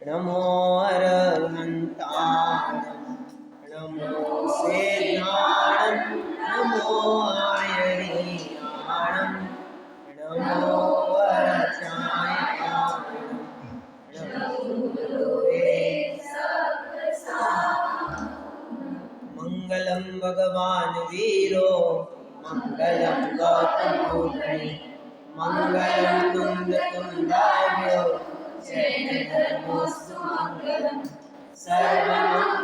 नमो अरहन्ताणं नमो सिद्धाणं नमो आयर्याणं नमो वरचायताणं नमो गुरुवे मंगलम भगवान वीरो मंगलम गौतम बुद्धि मंगलम कुंदकुंदाभ्यो जयधर्मोऽस्तु मंगलम सर्वमंगलमांगल्यं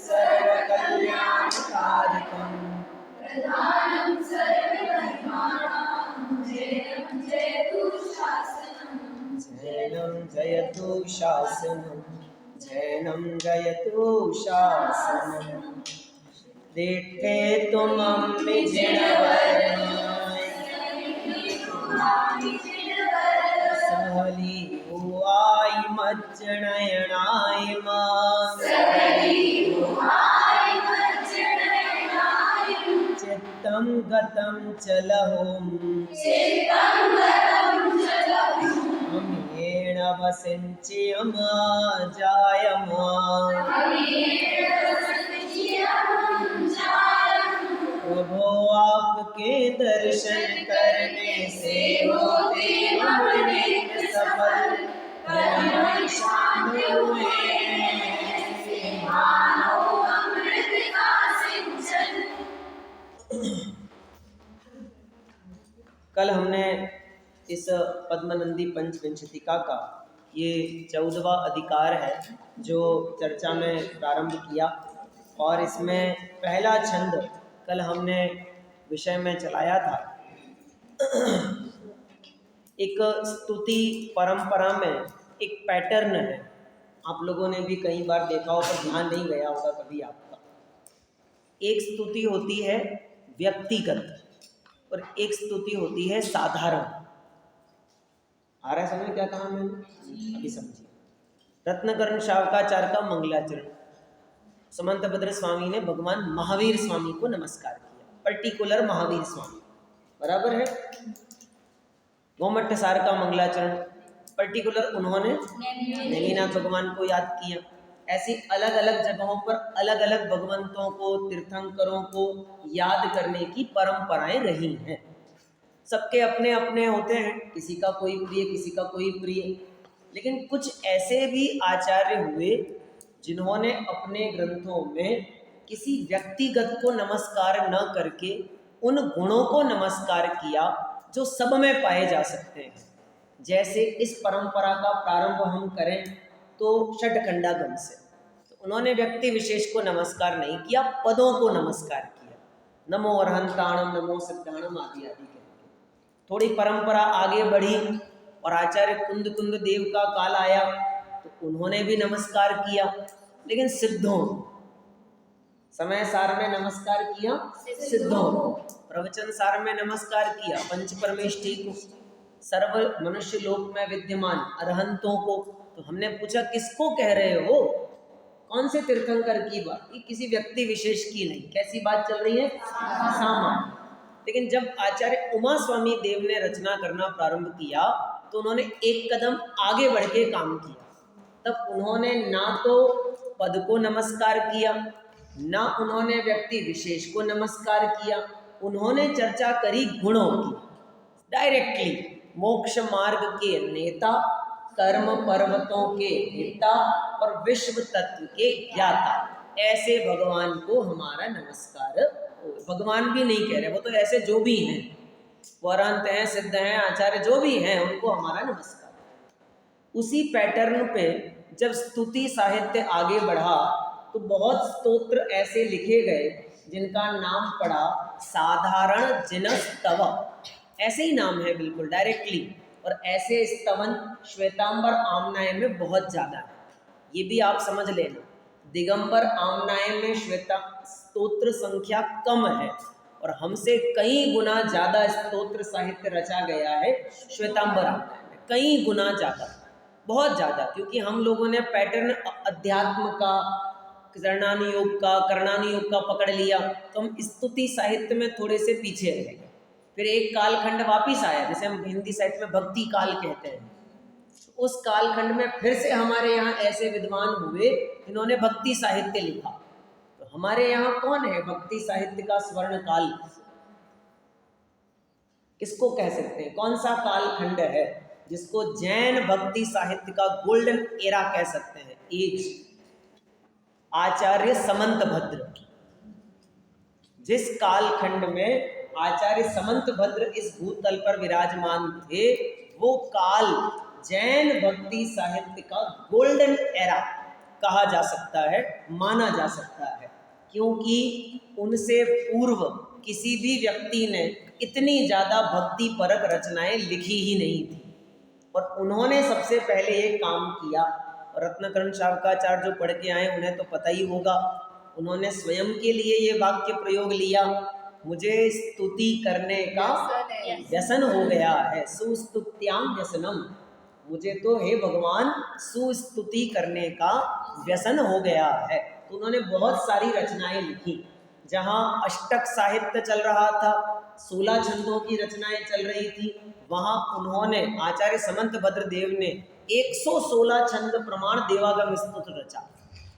सर्वकल्याणकारिकं प्रधानं सर्वधर्माणां जयनं जयतु शासनं जैनं जयतु शासनं देखे तुम विजयवर्णाय सहली हुआई मज्जनयनाय चित्तं गतं चलहुं अम्येण वसिंच्यम जायमा प्रभो आपके दर्शन करने से होते अनेक सफल मन शांत हुए मानो अमृत का सिंचन। कल हमने इस पद्मनंदी पंचविंशतिका का ये 14वां अधिकार है जो चर्चा में प्रारंभ किया और इसमें पहला छंद कल हमने विषय में चलाया था। एक स्तुति परंपरा में एक पैटर्न है, आप लोगों ने भी कई बार देखा हो पर ध्यान नहीं गया होगा कभी आपका। एक स्तुति होती है व्यक्तिगत और एक स्तुति होती है साधारण। आ रहा है समझ क्या कहा मैंने? अभी समझिए। रत्नकर्ण शावकाचार्य का मंगलाचरण, समंत भद्र स्वामी ने भगवान महावीर स्वामी को नमस्कार किया, पर्टिकुलर महावीर स्वामी, बराबर है। गोमट्ट सार का मंगलाचरण, पर्टिकुलर उन्होंने नेमिनाथ भगवान को याद किया। ऐसी अलग अलग जगहों पर अलग अलग भगवंतों को, तीर्थंकरों को याद करने की परंपराएं रही हैं। सबके अपने अपने होते हैं, किसी का कोई प्रिय किसी का कोई प्रिय, लेकिन कुछ ऐसे भी आचार्य हुए जिन्होंने अपने ग्रंथों में किसी व्यक्तिगत को नमस्कार न करके उन गुणों को नमस्कार किया जो सब में पाए जा सकते हैं। जैसे इस परंपरा का प्रारंभ हम करें तो षटखंडागम से, तो उन्होंने व्यक्ति विशेष को नमस्कार नहीं किया, पदों को नमस्कार किया। नमो अरहंताणम नमो सिद्धाणम आदि आदि करके थोड़ी परंपरा आगे बढ़ी और आचार्य कुंद कुंद देव का काल आया तो उन्होंने भी नमस्कार किया। लेकिन सिद्धों, समय सार में नमस्कार किया सिद्धों को, प्रवचन सार में नमस्कार किया पंच परमेष्ठी को, सर्व मनुष्य लोक में विद्यमान अरहंतों को। तो हमने पूछा किसको कह रहे हो, कौन से तीर्थंकर की बात? ये किसी व्यक्ति विशेष की नहीं। कैसी बात चल रही है? सामान्य। लेकिन जब आचार्य उमा स्वामी देव ने रचना करना प्रारंभ किया तो उन्होंने एक कदम आगे बढ़ के काम किया। तब उन्होंने ना तो पद को नमस्कार किया, ना उन्होंने व्यक्ति विशेष को नमस्कार किया, उन्होंने चर्चा करी गुणों की। डायरेक्टली मोक्ष मार्ग के नेता, कर्म पर्वतों के नेता और विश्व तत्व के ज्ञाता, ऐसे भगवान को हमारा नमस्कार। भगवान भी नहीं कह रहे, वो तो ऐसे जो भी हैं, वो अरहंत हैं, सिद्ध हैं, आचार्य जो भी हैं, उनको हमारा नमस्कार। उसी पैटर्न पे जब स्तुति साहित्य आगे बढ़ा तो बहुत स्तोत्र ऐसे लिखे गए जिनका नाम पड़ा साधारण जिनस्तव, ऐसे ही नाम है बिल्कुल डायरेक्टली। और ऐसे स्तवन श्वेतांबर आमनाय में बहुत ज़्यादा है, ये भी आप समझ लेना। दिगंबर आमनाय में श्वेता स्तोत्र संख्या कम है और हमसे कई गुना ज़्यादा स्तोत्र साहित्य रचा गया है श्वेतांबर आमनाय में, कई गुना ज़्यादा, बहुत ज़्यादा। क्योंकि हम लोगों ने पैटर्न अध्यात्म का, करणानी योग का पकड़ लिया तो हम स्तुति साहित्य में थोड़े से पीछे रह गए। फिर एक कालखंड वापिस आया जिसे हम हिंदी साहित्य में भक्ति काल कहते हैं। उस कालखंड में फिर से हमारे यहाँ ऐसे विद्वान हुए इन्होंने भक्ति साहित्य लिखा। तो हमारे यहाँ कौन है भक्ति साहित्य का स्वर्ण काल किसको कह सकते हैं? कौन सा कालखंड है जिसको जैन भक्ति साहित्य का गोल्डन एरा कह सकते हैं? एक आचार्य समंत भद्र। जिस कालखंड में आचार्य समंत भद्र इस भूतल पर विराजमान थे वो काल जैन भक्ति साहित्य का गोल्डन एरा कहा जा सकता है, माना जा सकता है, क्योंकि उनसे पूर्व किसी भी व्यक्ति ने इतनी ज़्यादा भक्ति परक रचनाएं लिखी ही नहीं थी। और उन्होंने सबसे पहले ये काम किया। और रत्नकरण शावकाचार्य जो पढ़ के आए उन्हें तो पता ही होगा, उन्होंने स्वयं के लिए ये वाक्य प्रयोग लिया, मुझे स्तुति करने का व्यसन हो गया है, सुस्तुत्याम व्यसनम। मुझे तो हे भगवान सुस्तुति करने का व्यसन हो गया है। तो उन्होंने बहुत सारी रचनाएं लिखी। जहाँ अष्टक साहित्य चल रहा था, 16 छंदों की रचनाएं चल रही थी, वहाँ उन्होंने आचार्य समंत भद्र देव ने 116 छंद प्रमाण देवागम स्तोत्र रचा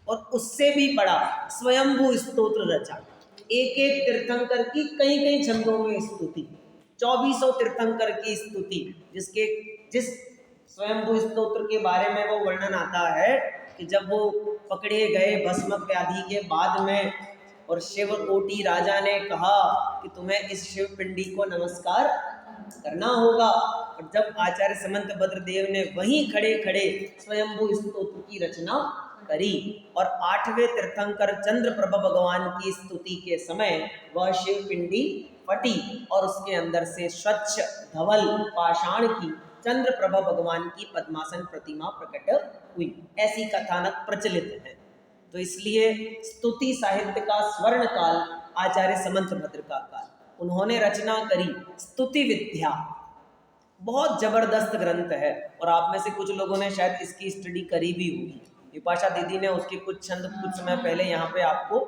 और उससे भी बड़ा स्वयंभू स्तोत्र रचा। एक एक तीर्थंकर की कई कई छंदों में स्तुति, 2400 तीर्थंकर की स्तुति, जिस स्वयंभू स्तोत्र के बारे में वो वर्णन आता है कि जब वो पकड़े गए भस्म व्याधि के बाद में और शिव कोटि राजा ने कहा कि तुम्हें इस शिव पिंडी को नमस्कार करना होगा, और जब आचार्य समंत भद्र देव ने वहीं खड़े खड़े स्वयंभू स्तोत्र की रचना करी और 8वें तीर्थंकर चंद्रप्रभा भगवान की स्तुति के समय वह शिव पिंडी फटी और उसके अंदर से स्वच्छ धवल पाषाण की चंद्रप्रभा भगवान की पद्मासन प्रतिमा प्रकट हुई। ऐसी कथानक प्रचलित है। तो इसलिए स्तुति साहित्य का स्वर्ण काल आचार्य समंत भद्र का काल। उन्होंने रचना करी स्तुति विद्या, बहुत जबरदस्त ग्रंथ है और आप में से कुछ लोगों ने शायद इसकी स्टडी करी भी होगी। विपाशा दीदी ने उसके कुछ छंद कुछ समय पहले यहाँ पे आपको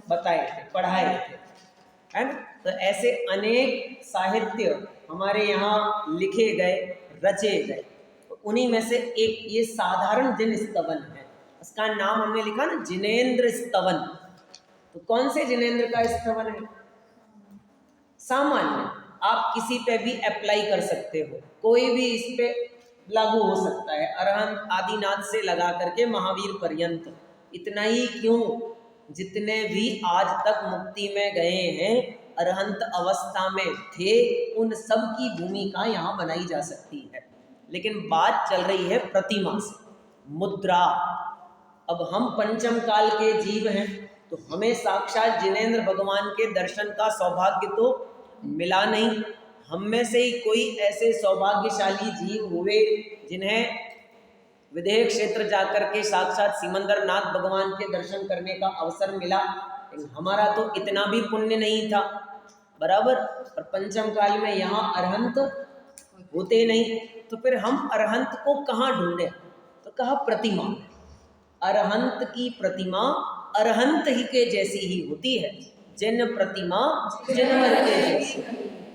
बताए थे, पढ़ाए थे, है ना। तो ऐसे अनेक साहित्य हमारे यहाँ लिखे गए, रचे गए। तो उन्हीं में से एक ये साधारण जिन स्तवन है, इसका नाम हमने लिखा ना जिनेंद्र स्तवन। तो कौन से जिनेंद्र का स्तवन है? सामान्य, आप किसी पे भी अप्लाई कर सकते हो, कोई भी इस पे लागू हो सकता है। अरहंत आदिनाथ से लगा करके महावीर पर्यंत, इतना ही क्यों, जितने भी आज तक मुक्ति में गए हैं अरहंत अवस्था में थे, उन सब की भूमिका यहाँ बनाई जा सकती है। लेकिन बात चल रही है प्रतिमा से, मुद्रा। अब हम पंचम काल के जीव हैं तो हमें साक्षात जिनेंद्र भगवान के दर्शन का सौभाग्य तो मिला नहीं। हम में से ही कोई ऐसे सौभाग्यशाली जीव हुए जिन्हें विदेह क्षेत्र जाकर के साक्षात सिमंदर नाथ भगवान के दर्शन करने का अवसर मिला। लेकिन हमारा तो इतना भी पुण्य नहीं था, बराबर। और पंचम काल में यहाँ अरहंत होते नहीं, तो फिर हम अरहंत को कहाँ ढूंढे? तो कहा प्रतिमा। अरहंत की प्रतिमा अरहंत ही के जैसी ही होती है, जिन प्रतिमा जिनवर के जैसी,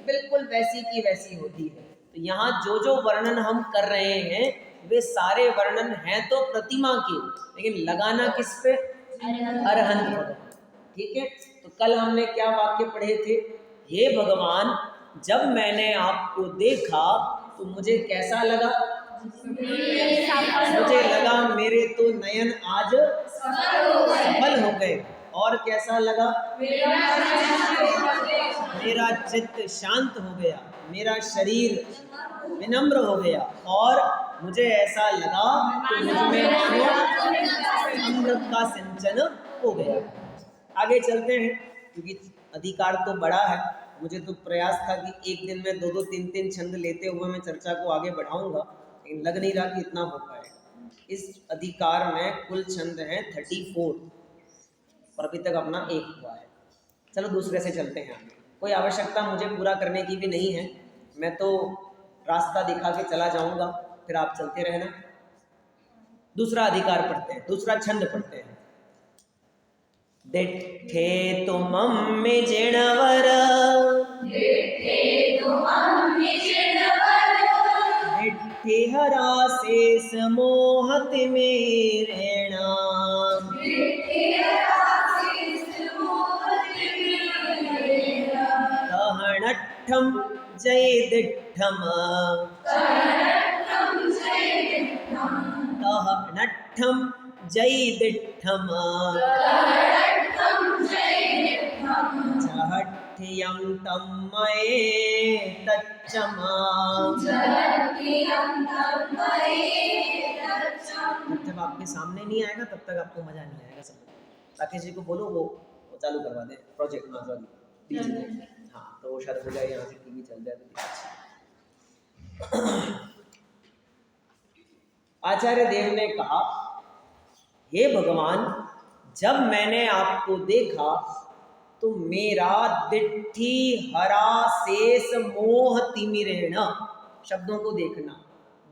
बिल्कुल वैसी की वैसी होती है। तो यहाँ जो जो वर्णन हम कर रहे हैं वे सारे वर्णन हैं तो प्रतिमा के, लेकिन लगाना किस पे? अरहंत भगवान। ठीक है। तो कल हमने क्या वाक्य पढ़े थे? हे भगवान, जब मैंने आपको देखा तो मुझे कैसा लगा? मुझे लगा मेरे तो नयन आज सफल हो गए। और कैसा लगा? मेरा चित्त शांत हो गया, मेरा शरीर विनम्र हो गया और मुझे ऐसा लगा कि मुझमें अमृत का सिंचन हो गया। आगे चलते हैं, क्योंकि अधिकार तो बड़ा है। मुझे तो प्रयास था कि एक दिन में 2-2, 3-3 छंद लेते हुए मैं चर्चा को आगे बढ़ाऊंगा, लेकिन लग नहीं रहा कि इतना हो पाएगा। इस अधिकार में कुल छंद हैं 34 और अभी तक अपना 1 हुआ है। चलो दूसरे से चलते हैं आगे। कोई आवश्यकता मुझे पूरा करने की भी नहीं है, मैं तो रास्ता दिखा के चला जाऊंगा, फिर आप चलते रहना। दूसरा अधिकार पढ़ते हैं, दूसरा छंद पढ़ते हैं। डिठे तुम में जिणवर, डिठे हराशेष मोहतिमिरेण दहनट्ठं जयदिट्ठम् दहनट्ठं जयदिट्ठम् जहट्ठियं तं मयेतच्चम। जब तक आपके सामने नहीं आएगा तब तक आपको मजा नहीं आएगा समझ। राकेश जी को बोलो वो चालू करवा दे प्रोजेक्ट में सॉरी दीजिए। हाँ तो वो शायद हो जाए, यहाँ से टीवी चल जाए तो। आचार्य देव ने कहा, हे भगवान, जब मैंने आपको देखा तो मेरा दिट्ठी हरा शेष मोह तिमिरेण, शब्दों को देखना,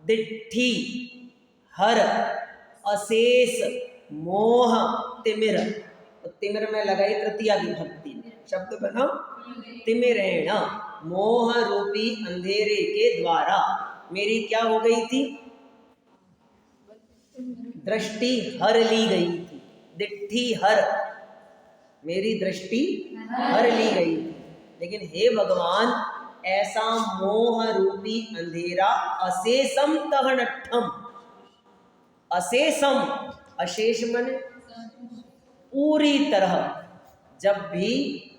दिट्ठी हर अशेष मोह तिमिर, तिमिर में लगाई तृतीया विभक्ति, शब्द बना तिमिरेण, मोह रूपी अंधेरे के द्वारा मेरी क्या हो गई थी, दृष्टि हर ली गई थी। दिट्ठी हर, मेरी दृष्टि हर ली गई थी। लेकिन हे भगवान, ऐसा मोह रूपी अंधेरा अशेषम तहनट्ठम, अशेषम, अशेष मन पूरी तरह, जब भी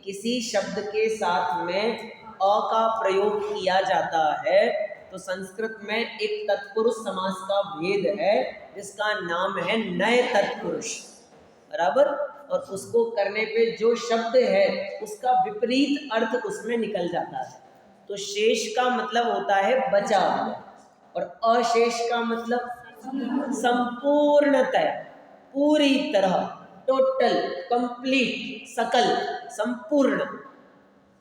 किसी शब्द के साथ में अ का प्रयोग किया जाता है तो संस्कृत में एक तत्पुरुष समास का भेद है जिसका नाम है नए तत्पुरुष, बराबर। और उसको करने पे जो शब्द है उसका विपरीत अर्थ उसमें निकल जाता है। तो शेष का मतलब होता है बचा हुआ और अशेष का मतलब संपूर्णतः, पूरी तरह, टोटल, कंप्लीट, सकल, संपूर्ण,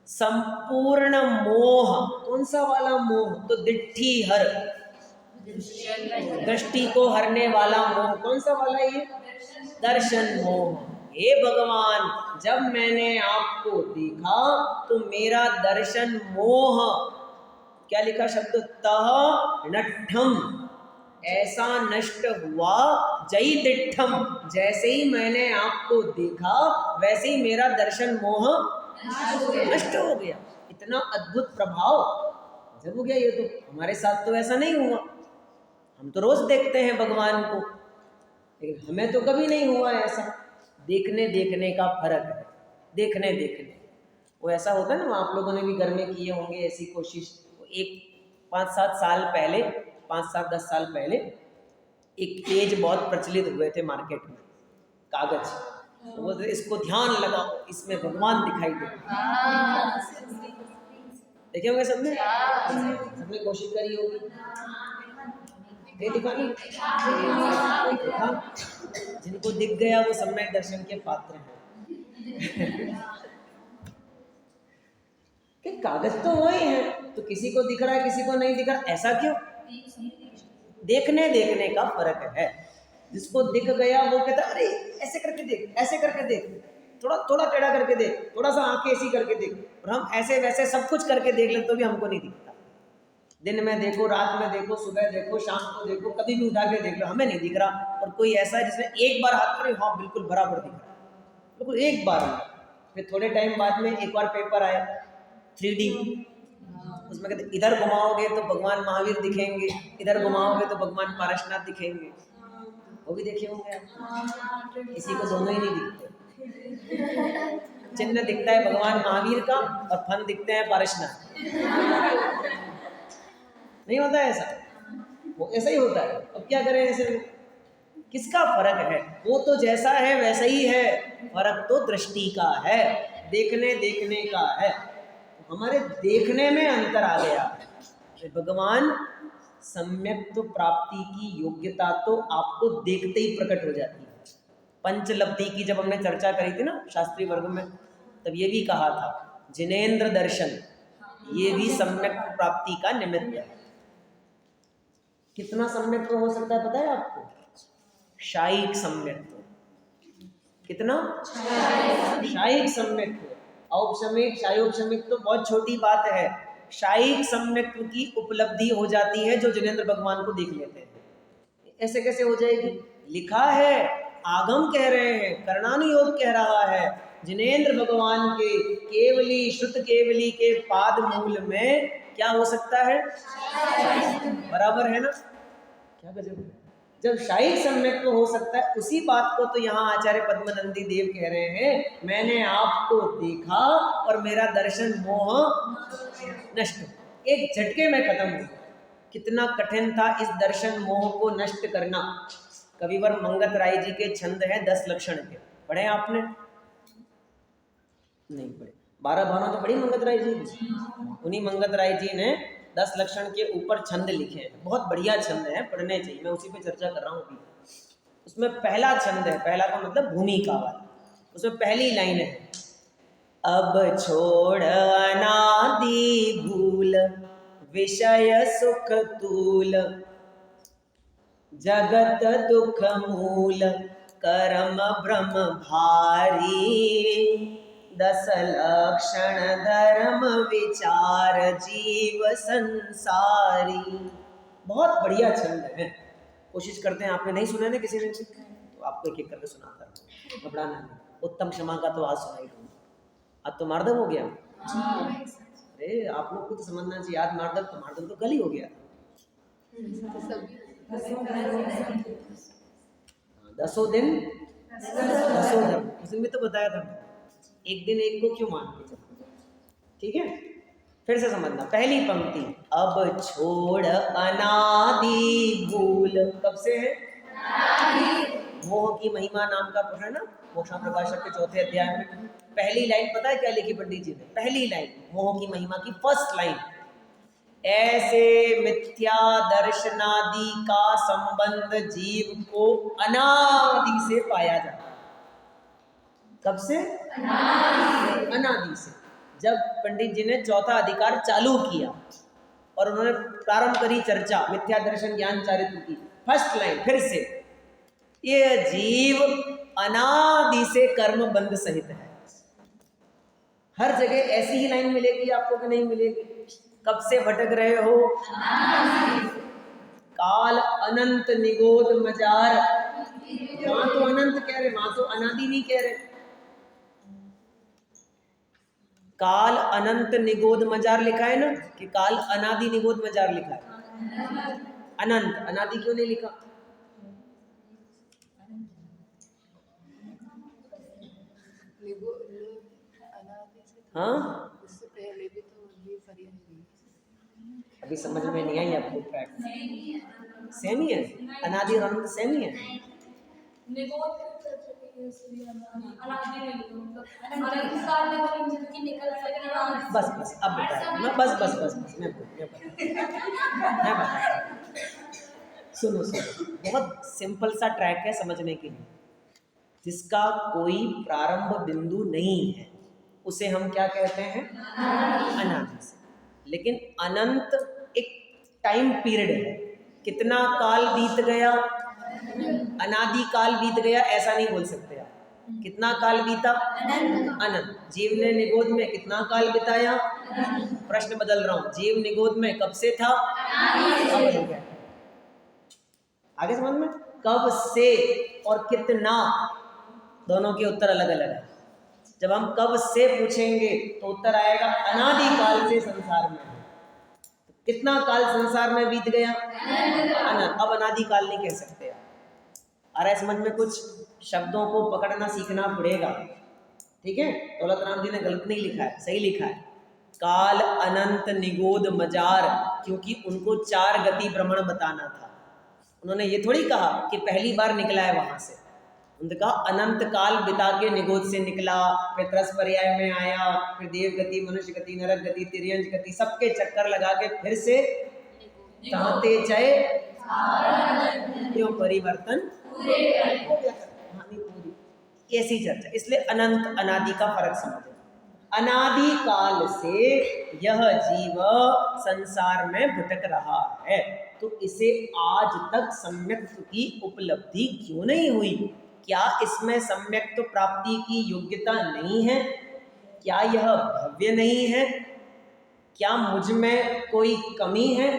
संपूर्ण मोह। कौन सा वाला मोह? तो दिट्ठी हर, दृष्टि को हरने वाला मोह। कौन सा वाला ये? दर्शन मोह। हे भगवान, जब मैंने आपको देखा तो मेरा दर्शन मोह, क्या लिखा शब्द? तह नट्ठम, ऐसा नष्ट हुआ, जई दिट्ठम, जैसे ही मैंने आपको देखा वैसे ही मेरा दर्शन मोह नष्ट हो गया। इतना अद्भुत प्रभाव जब हो गया। ये तो हमारे साथ तो ऐसा नहीं हुआ, हम तो रोज देखते हैं भगवान को, लेकिन हमें तो कभी नहीं हुआ ऐसा। देखने देखने का फर्क है, देखने देखने। वो ऐसा होता है ना, आप लोगों ने भी घर में किए होंगे ऐसी कोशिश। एक 5-7 साल पहले, 5-7-10 साल पहले एक पेज बहुत प्रचलित हुए थे मार्केट में, कागज। तो वो इसको ध्यान लगाओ, इसमें भगवान दिखाई दे। देखे होंगे सबने, सबने कोशिश करी होगी। जिनको दिख गया वो सम्यक दर्शन के पात्र हैं। कि कागज तो वही है, तो किसी को दिख रहा है किसी को नहीं दिख रहा, ऐसा क्यों? देखने देखने का फर्क है। जिसको दिख गया वो कहता अरे ऐसे करके देख, ऐसे करके देख, थोड़ा थोड़ा टेढ़ा करके देख, थोड़ा सा आंखें ऐसी करके देख। और हम ऐसे वैसे सब कुछ करके देख ले तो भी हमको नहीं दिखता। दिन में देखो, रात में देखो, सुबह देखो, शाम को देखो, कभी भी उठा के देख लो, हमें नहीं दिख रहा। और कोई ऐसा है जिसने एक बार हाथ करे, हाँ बिल्कुल बराबर दिख रहा, बिल्कुल एक बार। फिर थोड़े टाइम बाद में एक और पेपर आया 3D, उसमें कहते इधर घुमाओगे तो भगवान महावीर दिखेंगे, इधर घुमाओगे तो भगवान पारसनाथ दिखेंगे। वो भी देखे होंगे आप। किसी को दोनों ही नहीं दिखते। चिन्ह दिखता है भगवान महावीर का और फन दिखते हैं पारसनाथ। नहीं होता है ऐसा, वो ऐसा ही होता है। अब क्या करें ऐसे? किसका फर्क है? वो तो जैसा है वैसा ही है, फर्क तो दृष्टि का है, देखने देखने का है। हमारे देखने में अंतर आ गया। भगवान सम्यक तो प्राप्ति की योग्यता तो आपको देखते ही प्रकट हो जाती है। पंचलब्धि की जब हमने चर्चा करी थी ना शास्त्रीय वर्ग में, तब ये भी कहा था जिनेंद्र दर्शन, ये भी सम्यक प्राप्ति का निमित्त है। कितना सम्यक हो सकता है पता है आपको? शायिक सम्यक। कितना? शायिक सम्यक। औपशमिक, शायोपशमिक तो बहुत छोटी बात है। शायिक सम्यक्त्व की उपलब्धि हो जाती है जो जिनेंद्र भगवान को देख लेते हैं। ऐसे कैसे हो जाएगी? लिखा है, आगम कह रहे हैं, कर्णानुयोग कह रहा है, जिनेंद्र भगवान के केवली श्रुत केवली के पाद मूल में क्या हो सकता है? बराबर है ना? क्या गजब है। जब शायिक सम्यक्त्व हो सकता है, उसी बात को तो यहाँ आचार्य पद्मनंदी देव कह रहे हैं, मैंने आपको देखा और मेरा दर्शन मोह नष्ट, एक झटके में खत्म हो गया। कितना कठिन था इस दर्शन मोह को नष्ट करना। कविवर मंगत राय जी के छंद हैं 10 लक्षण के, पढ़े आपने? नहीं पढ़े। 12 भावना तो पढ़ी मंगत राय जी? उन्हीं मंगत राय जी ने 10 लक्षण के ऊपर छंद लिखे हैं, बहुत बढ़िया छंद है, पढ़ने चाहिए। मैं उसी पे चर्चा कर रहा हूँ अभी। उसमें पहला छंद है, पहला का मतलब भूमिका वाला, उसमें पहली लाइन है, अब छोड़ अनादि भूल विषय सुख तूल, जगत दुख मूल कर्म भ्रम भारी, 10 लक्षण धर्म विचार जीव संसारी। बहुत बढ़िया छंद है, कोशिश करते हैं। आपने नहीं सुना है ना किसी ने, तो आपको एक एक करके सुनाता हूँ, घबराना नहीं। उत्तम क्षमा का तो आज सुनाई दूंगा। आज तो मार्दव हो गया। अरे आप लोग को तो समझना चाहिए, आज मार्दव तो कल ही हो गया। 10 दिन 10 धर्म, उस दिन भी तो बताया था, एक दिन एक को क्यों मान के चलते। ठीक है, फिर से समझना। पहली पंक्ति, अब छोड़ अनादि भूल, कब से है? मोह की महिमा नाम का पढ़ा ना मोक्षा प्रकाशक के 4थे अध्याय में। पहली लाइन पता है क्या लिखी पंडित जी ने? पहली लाइन मोह की महिमा की फर्स्ट लाइन, ऐसे मिथ्या दर्शनादि का संबंध जीव को अनादि से पाया जाता है। कब से? अनादि से। जब पंडित जी ने चौथा अधिकार चालू किया और उन्होंने प्रारंभ करी चर्चा मिथ्या दर्शन ज्ञान चारित्र की, फर्स्ट लाइन फिर से, ये जीव अनादि से कर्म बंध सहित है। हर जगह ऐसी ही लाइन मिलेगी आपको कि नहीं मिलेगी? कब से भटक रहे हो? काल अनंत निगोद मजार, वहां तो अनंत कह रहे, वहां तो अनादि नहीं कह रहे। काल अनंत निगोद मजार लिखा है ना, कि काल अनादि निगोद मजार लिखा है? अनंत, अनादि क्यों नहीं लिखा? हाँ, अभी समझ में नहीं आई आपको? फैक्ट सेम ही है, अनादि और अनंत सेम ही है। बस बस अब बताया, बस बस बस बस मैं बता सुनो सुनो, बहुत सिंपल सा ट्रैक है समझने के लिए। जिसका कोई प्रारंभ बिंदु नहीं है उसे हम क्या कहते हैं? अनादि से। लेकिन अनंत एक टाइम पीरियड है, कितना काल बीत गया, अनादि काल बीत गया ऐसा नहीं बोल सकते आप। कितना काल बीता? अनंत। जीव ने निगोद में कितना काल बिताया? प्रश्न बदल रहा हूं, जीव निगोद में कब से था? आगे समझ में, कब से और कितना दोनों के उत्तर अलग अलग है। जब हम कब से पूछेंगे तो उत्तर आएगा अनादि काल से संसार में। कितना काल संसार में बीत गया? अनंत। अब अनादि काल नहीं कह सकते। अरे समझ में, कुछ शब्दों को पकड़ना सीखना पड़ेगा। ठीक है, दौलत राम जी ने गलत नहीं लिखा है, सही लिखा है, काल अनंत निगोद मजार, क्योंकि उनको 4 गति भ्रमण बताना था। उन्होंने ये थोड़ी कहा कि पहली बार निकला है वहां से। उन्होंने कहा अनंत काल बिता के निगोद से निकला, फिर 10 पर्याय में आया, फिर देव गति, मनुष्य गति, नरक गति, तिर्यंज गति, सबके चक्कर लगा के फिर से चाहते चाहे क्यों परिवर्तन कहानी पूरी। ऐसी चर्चा, इसलिए अनंत अनादि का फर्क समझे। अनादि काल से यह जीव संसार में भटक रहा है, तो इसे आज तक सम्यक्त्व की उपलब्धि क्यों नहीं हुई? क्या इसमें सम्यक्त्व प्राप्ति की योग्यता नहीं है? क्या यह भव्य नहीं है? क्या मुझ में कोई कमी है?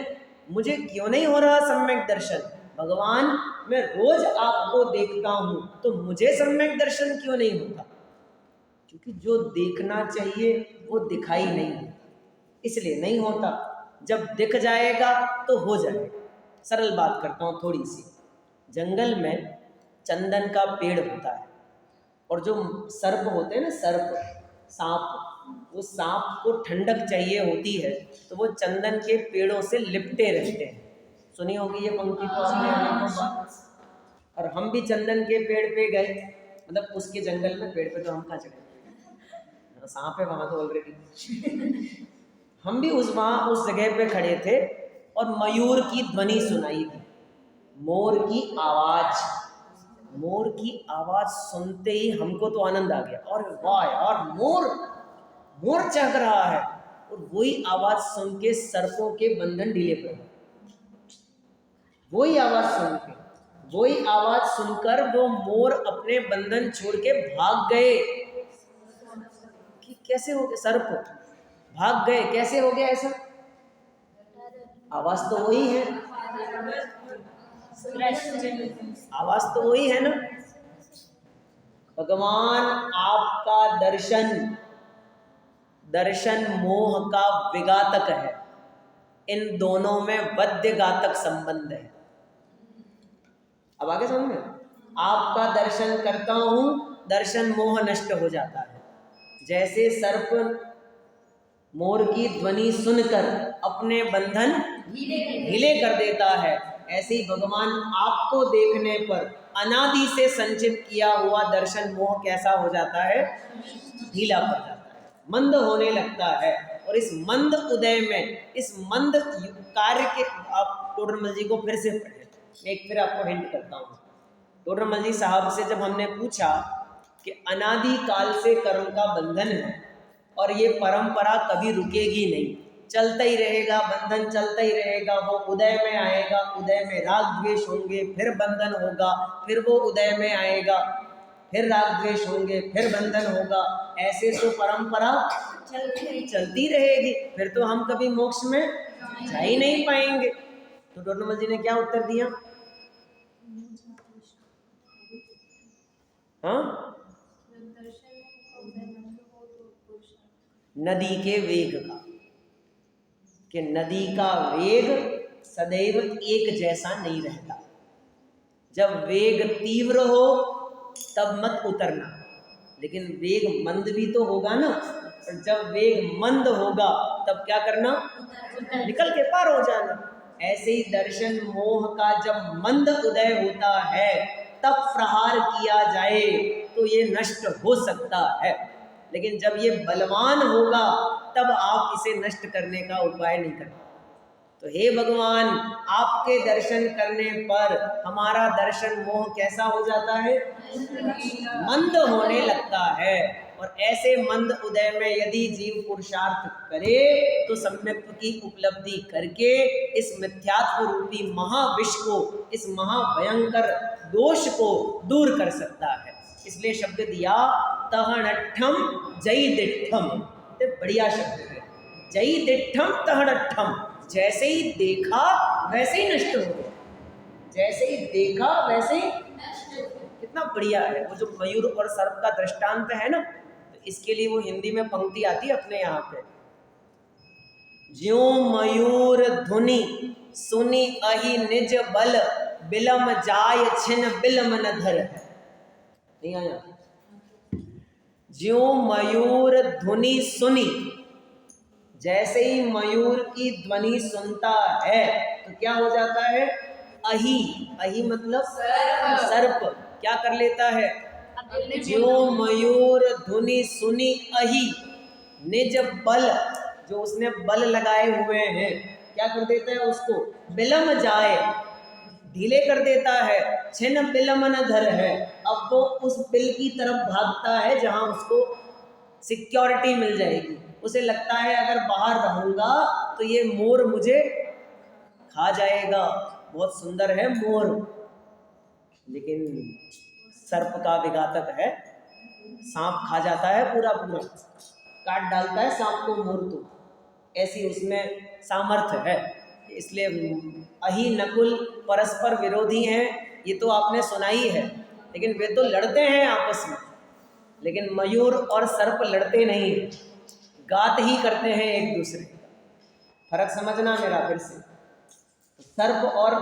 मुझे क्यों नहीं हो रहा सम्यक दर्शन? भगवान, मैं रोज आपको देखता हूँ तो मुझे सम्यक दर्शन क्यों नहीं होता? क्योंकि जो देखना चाहिए वो दिखाई नहीं है, इसलिए नहीं होता। जब दिख जाएगा तो हो जाएगा। सरल बात करता हूँ थोड़ी सी। जंगल में चंदन का पेड़ होता है, और जो सर्प होते हैं ना, सर्प, सांप, वो सांप को ठंडक चाहिए होती है तो वो चंदन के पेड़ों से लिपटे रहते हैं। सुनी होगी ये पंक्ति तो आपने अनेकों बार। और हम भी चंदन के पेड़ पे गए, मतलब उसके जंगल में, पेड़ पे तो हम कहाँ चढ़े, सांप है वहां तो ऑलरेडी। हम भी उस जगह पे खड़े थे और मयूर की ध्वनि सुनाई दी, मोर की आवाज। मोर की आवाज सुनते ही हमको तो आनंद आ गया, और वाह यार, मोर मोर चहक रहा है। और वही आवाज सुन के सर्पों के बंधन ढीले पड़ गए। वही आवाज सुन के, वही आवाज सुनकर वो मोर अपने बंधन छोड़ के भाग गए। कि कैसे हो गया? सर्प भाग गए, कैसे हो गया ऐसा? आवाज तो वही है, आवाज तो वही है ना। भगवान आपका दर्शन, दर्शन मोह का विघातक है। इन दोनों में बद्ध घातक संबंध है। अब आगे समझ में? आपका दर्शन करता हूं, दर्शन मोह नष्ट हो जाता है। जैसे सर्प मोर की ध्वनि सुनकर अपने बंधन ढीले कर देता है, ऐसे ही भगवान आपको देखने पर अनादि से संचित किया हुआ दर्शन मोह कैसा हो जाता है? ढीला पड़ जाता है, मंद होने लगता है। और इस मंद उदय में, इस मंद कार्य के, आप टोडरमल जी को फिर से पढ़े, एक फिर आपको हिंट करता हूँ। टोडरमल जी साहब से जब हमने पूछा कि अनादि काल से कर्म का बंधन है और ये परंपरा कभी रुकेगी नहीं, चलता ही रहेगा, बंधन चलता ही रहेगा, वो उदय में आएगा, उदय में राग द्वेष होंगे, फिर बंधन होगा, फिर वो उदय में आएगा, फिर राग द्वेष होंगे, फिर बंधन होगा, ऐसे तो परंपरा चलती रहेगी, फिर तो हम कभी मोक्ष में जा ही नहीं पाएंगे। तो टोडरमल जी ने क्या उत्तर दिया? हाँ, नदी के वेग का, कि नदी का वेग सदैव एक जैसा नहीं रहता। जब वेग तीव्र हो तब मत उतरना, लेकिन वेग मंद भी तो होगा ना। और जब वेग मंद होगा तब क्या करना? निकल के पार हो जाना। ऐसे ही दर्शन मोह का जब मंद उदय होता है तब प्रहार किया जाए तो ये नष्ट हो सकता है, लेकिन जब ये बलवान होगा तब आप इसे नष्ट करने का उपाय नहीं कर। तो हे भगवान, आपके दर्शन करने पर हमारा दर्शन मोह कैसा हो जाता है? मंद होने लगता है। और ऐसे मंद उदय में यदि जीव पुरुषार्थ करे तो सम्यक्त्व की उपलब्धि करके इस मिथ्यात्व रूपी महाविष को, इस महाभयंकर दोष को दूर कर सकता है। इसलिए शब्द दिया तहणठम जय दिठम। बढ़िया शब्द है, जय दिठम तहणठम। जैसे ही देखा वैसे ही नष्ट हो गया, जैसे ही देखा वैसे ही। कितना बढ़िया है वो जो मयूर और सर्प का दृष्टांत है ना, तो इसके लिए वो हिंदी में पंक्ति आती है अपने यहाँ पे, ज्यों मयूर धुनि सुनि अहि निज बल, बिलम जाय छिन बिलम न धर। नहीं आया? ज्यों मयूर धुनि सुनी, जैसे ही मयूर की ध्वनि सुनता है तो क्या हो जाता है? अहि, अहि मतलब सर्प क्या कर लेता है? ज्यों मयूर धुनि सुनी अहि निज बल, जो उसने बल लगाए हुए हैं, क्या कर देता है? उसको बिलम जाए, ढीले कर देता है। छिन बिलम न धर है, अब वो उस बिल की तरफ भागता है जहां उसको सिक्योरिटी मिल जाएगी। उसे लगता है अगर बाहर रहूंगा तो ये मोर मुझे खा जाएगा, बहुत सुंदर है मोर, लेकिन सर्प का विघातक है, सांप खा जाता है, पूरा पूरा काट डालता है सांप को मोर। तो ऐसी उसमें सामर्थ्य है। इसलिए अहि नकुल परस्पर विरोधी हैं, ये तो आपने सुना ही है, लेकिन वे तो लड़ते हैं आपस में। लेकिन मयूर और सर्प लड़ते नहीं हैं, गात ही करते हैं एक दूसरे का। फर्क समझना मेरा फिर से। सर्प और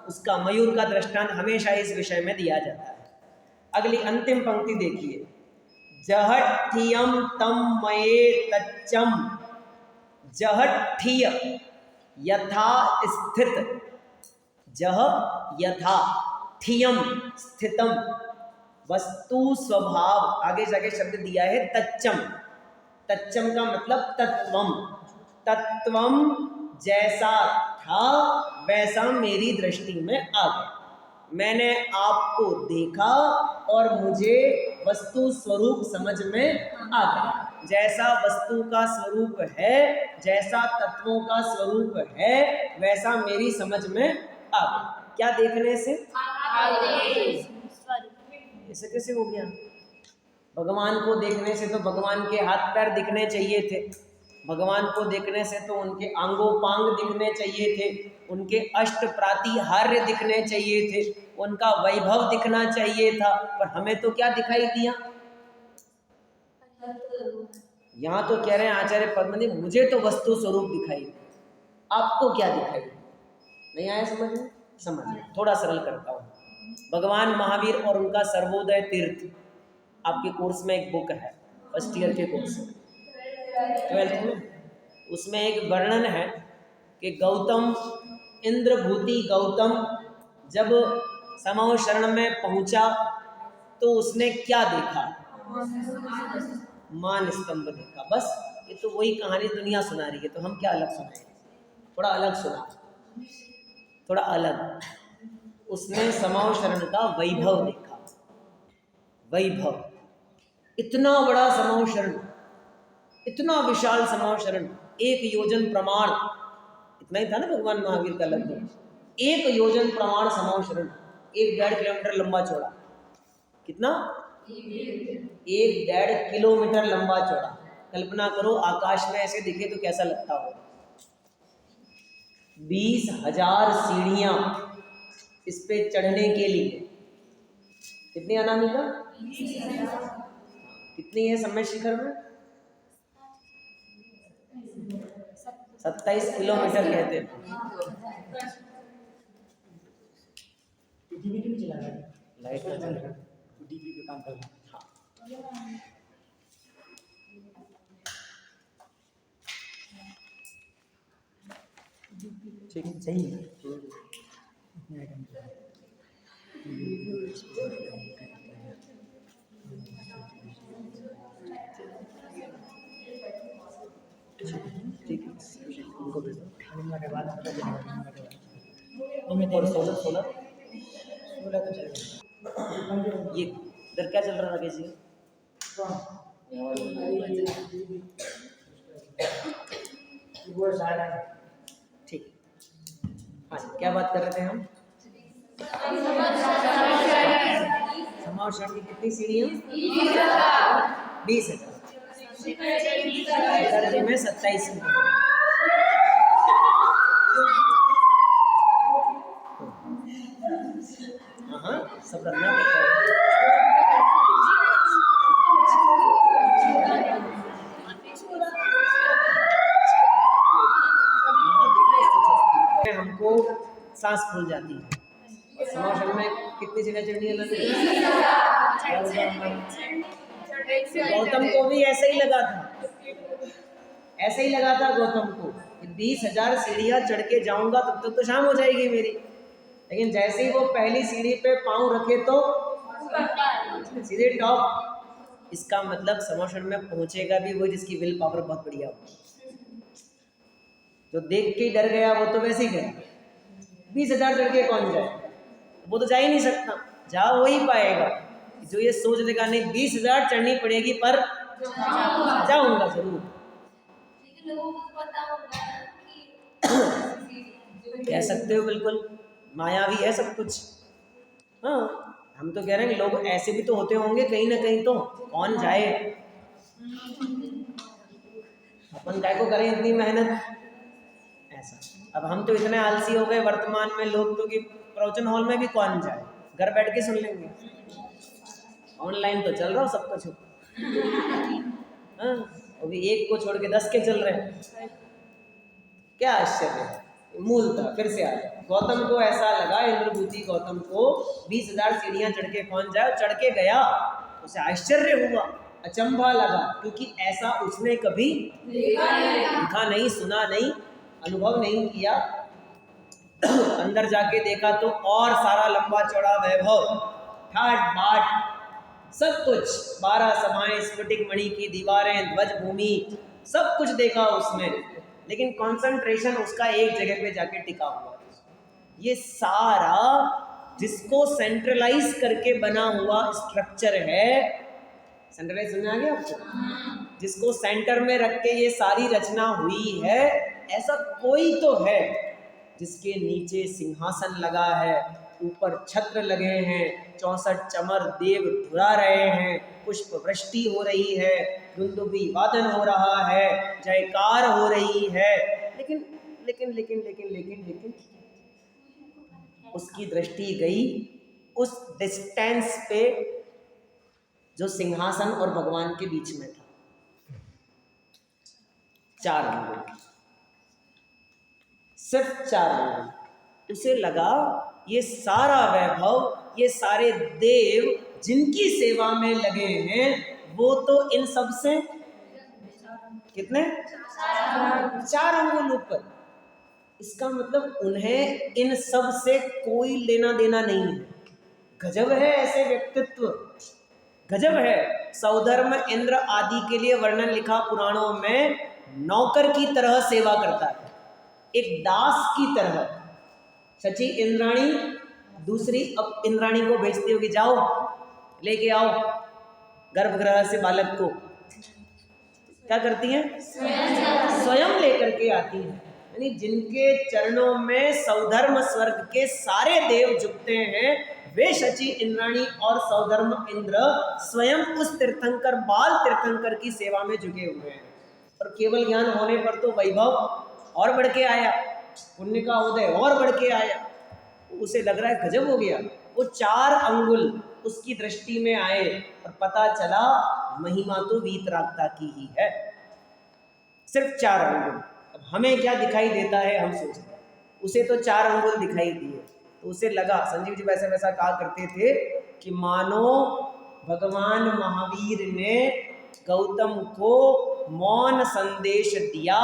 उसका मयूर का दृष्टांत हमेशा इस विषय में दिया जाता है। अगली अंतिम पंक्ति देखिए, जहठियम तम मये तच्चम। जहठिय यथा स्थित, जह यथा, ठियम स्थितम, वस्तु स्वभाव, आगे जाके शब्द दिया है तच्चम। तच्चम का मतलब तत्वम। तत्वम जैसा था वैसा मेरी दृष्टि में आ गया। मैंने आपको देखा और मुझे वस्तु स्वरूप समझ में आ गया। जैसा वस्तु का स्वरूप है, जैसा तत्वों का स्वरूप है, वैसा मेरी समझ में आ गया। क्या देखने से? ऐसे कैसे हो गया? भगवान को देखने से तो भगवान के हाथ पैर दिखने चाहिए थे, भगवान को देखने से तो उनके आंगोपांग दिखने चाहिए थे, उनके अष्ट प्रातिहार्य दिखने चाहिए थे, उनका वैभव दिखना चाहिए था, पर हमें तो क्या दिखाई दिया? यहाँ तो कह रहे हैं आचार्य पद्मनी, मुझे तो वस्तु स्वरूप दिखाई, आपको क्या दिखाई? नहीं आया समझ में? समझ में थोड़ा सरल करता हूँ। भगवान महावीर और उनका सर्वोदय तीर्थ, आपके कोर्स में एक बुक है, फर्स्ट ईयर के कोर्स में, 12th में, उसमें एक वर्णन है कि गौतम, इंद्रभूति गौतम जब समूह शरण में पहुंचा तो उसने क्या देखा? मान स्तंभ देखा। बस ये तो वही कहानी दुनिया सुना रही है, तो हम क्या अलग सुनाएंगे? थोड़ा अलग सुना, थोड़ा अलग। उसने समूह शरण का वैभव देखा। वैभव, इतना बड़ा समूह शरण, इतना विशाल समूह शरण, 1 योजन प्रमाण, इतना ही था ना भगवान महावीर का लगभग, 1 योजन प्रमाण समूह शरण, 1.5 किलोमीटर लंबा चौड़ा। कितना? 1.5 किलोमीटर लंबा चौड़ा। कल्पना करो आकाश में ऐसे दिखे तो कैसा लगता हो। 20,000 सीढ़ियां इस पे चढ़ने के लिए। कितनी अनामिका? कितनी है समय शिखर में? 27 किलोमीटर कहते हैं। लाइट का चल रहा है, डीपी पे काम कर रहा है। ठीक है, सही है। ठीक है, उनको भेज दो। के बाद और सोलर तो चलेगा। ये इधर क्या चल रहा है राकेश जी? ठीक, हाँ, क्या बात कर रहे थे हम? समूह शरण की कितनी सीढ़ियाँ? 20,000। शिखर में 27 सब करना पड़ता है। हमको सांस फूल जाती है। और समूह शरण में कितनी जगह चढ़नी है? गौतम को भी ऐसे ही लगा था, ऐसे ही लगा था गौतम को कि 20,000 सीढ़ियाँ चढ़ के जाऊंगा तब तक तो शाम हो जाएगी मेरी। लेकिन जैसे ही वो पहली सीढ़ी पे पांव रखे तो सीधे टॉप। इसका मतलब समूह शरण में पहुंचेगा भी वो जिसकी विल पावर बहुत बढ़िया हो। जो देख के डर गया वो तो वैसे ही गया। 20,000 चढ़ के कौन जाए? वो तो जा ही नहीं सकता। जा वो ही पाएगा जो ये सोच लेगा नहीं 20,000 चढ़नी पड़ेगी पर जाऊंगा जरूर। कह सकते हो, बिल्कुल मायावी है सब कुछ। हाँ, हम तो कह रहे हैं कि लोग ऐसे भी तो होते होंगे कहीं ना कहीं, तो कौन जाए। अपन काय को करें इतनी मेहनत, ऐसा। अब हम तो इतने आलसी हो गए वर्तमान में लोग तो कि प्रवचन हॉल में भी कौन जाए, घर बैठ के सुन लेंगे। ऑनलाइन तो चल रहा हो सब कुछ, हाँ, अभी एक को छोड़ के 10 के चल रहे हैं। क्या आश्चर्य है। मूल था, फिर से आ गया। गौतम को ऐसा लगा, इंद्रभूति गौतम को 20,000 सीढ़ियां चढ़ के कौन जाए, चढ़ के गया, उसे आश्चर्य हुआ, अचंभा लगा, क्योंकि ऐसा उसने कभी देखा नहीं, सुना नहीं, अनुभव नहीं किया। अंदर जाके देखा तो और सारा लंबा चौड़ा वैभव, ठाट बाट सब कुछ, 12 समाएं, स्फटिक मणि की दीवारें, ध्वज भूमि, सब कुछ देखा उसने, लेकिन कंसंट्रेशन उसका एक जगह पे जाके टिका हुआ। ये सारा जिसको सेंट्रलाइज करके बना हुआ स्ट्रक्चर है, सेंट्रलाइज समझ आ गया आपको, जिसको सेंटर में रख के ये सारी रचना हुई है, ऐसा कोई तो है जिसके नीचे सिंहासन लगा है, ऊपर छत्र लगे हैं, 64 चमर देव धुरा रहे हैं, पुष्प वृष्टि हो रही है, दुंदुभी वादन हो रहा है, जयकार हो रही है, लेकिन लेकिन लेकिन लेकिन लेकिन लेकिन उसकी दृष्टि गई उस डिस्टेंस पे जो सिंहासन और भगवान के बीच में था, 4 अंगुल, सिर्फ 4 अंगुल। उसे लगा ये सारा वैभव, ये सारे देव जिनकी सेवा में लगे हैं, वो तो इन सब से कितने 4 अंगुल ऊपर। इसका मतलब उन्हें इन सब से कोई लेना देना नहीं है। गजब है ऐसे व्यक्तित्व, गजब है। सौधर्म इंद्र आदि के लिए वर्णन लिखा पुराणों में, नौकर की तरह सेवा करता है, एक दास की तरह। सची इंद्राणी दूसरी अब इंद्राणी को भेजती होगी, जाओ लेके आओ गर्भगृह से बालक को। क्या करती हैं? स्वयं लेकर के आती हैं। यानी जिनके चरणों में सौधर्म स्वर्ग के सारे देव झुकते हैं, वे शची इंद्राणी और सौधर्म इंद्र स्वयं उस तीर्थंकर, बाल तीर्थंकर की सेवा में झुके हुए हैं। और केवल ज्ञान होने पर तो वैभव और बढ़ के आया, पुण्य का उदय और बढ़ के आया। उसे लग रहा है गजब हो गया। वो 4 अंगुल उसकी दृष्टि में आए और पता चला महिमा तो वीतरागता की ही है, सिर्फ 4 अंगुल। अब हमें क्या दिखाई देता है, हम सोचते हैं, उसे तो 4 अंगुल दिखाई दिए, तो उसे लगा, संजीव जी वैसे वैसा कहा करते थे कि मानो भगवान महावीर ने गौतम को मौन संदेश दिया,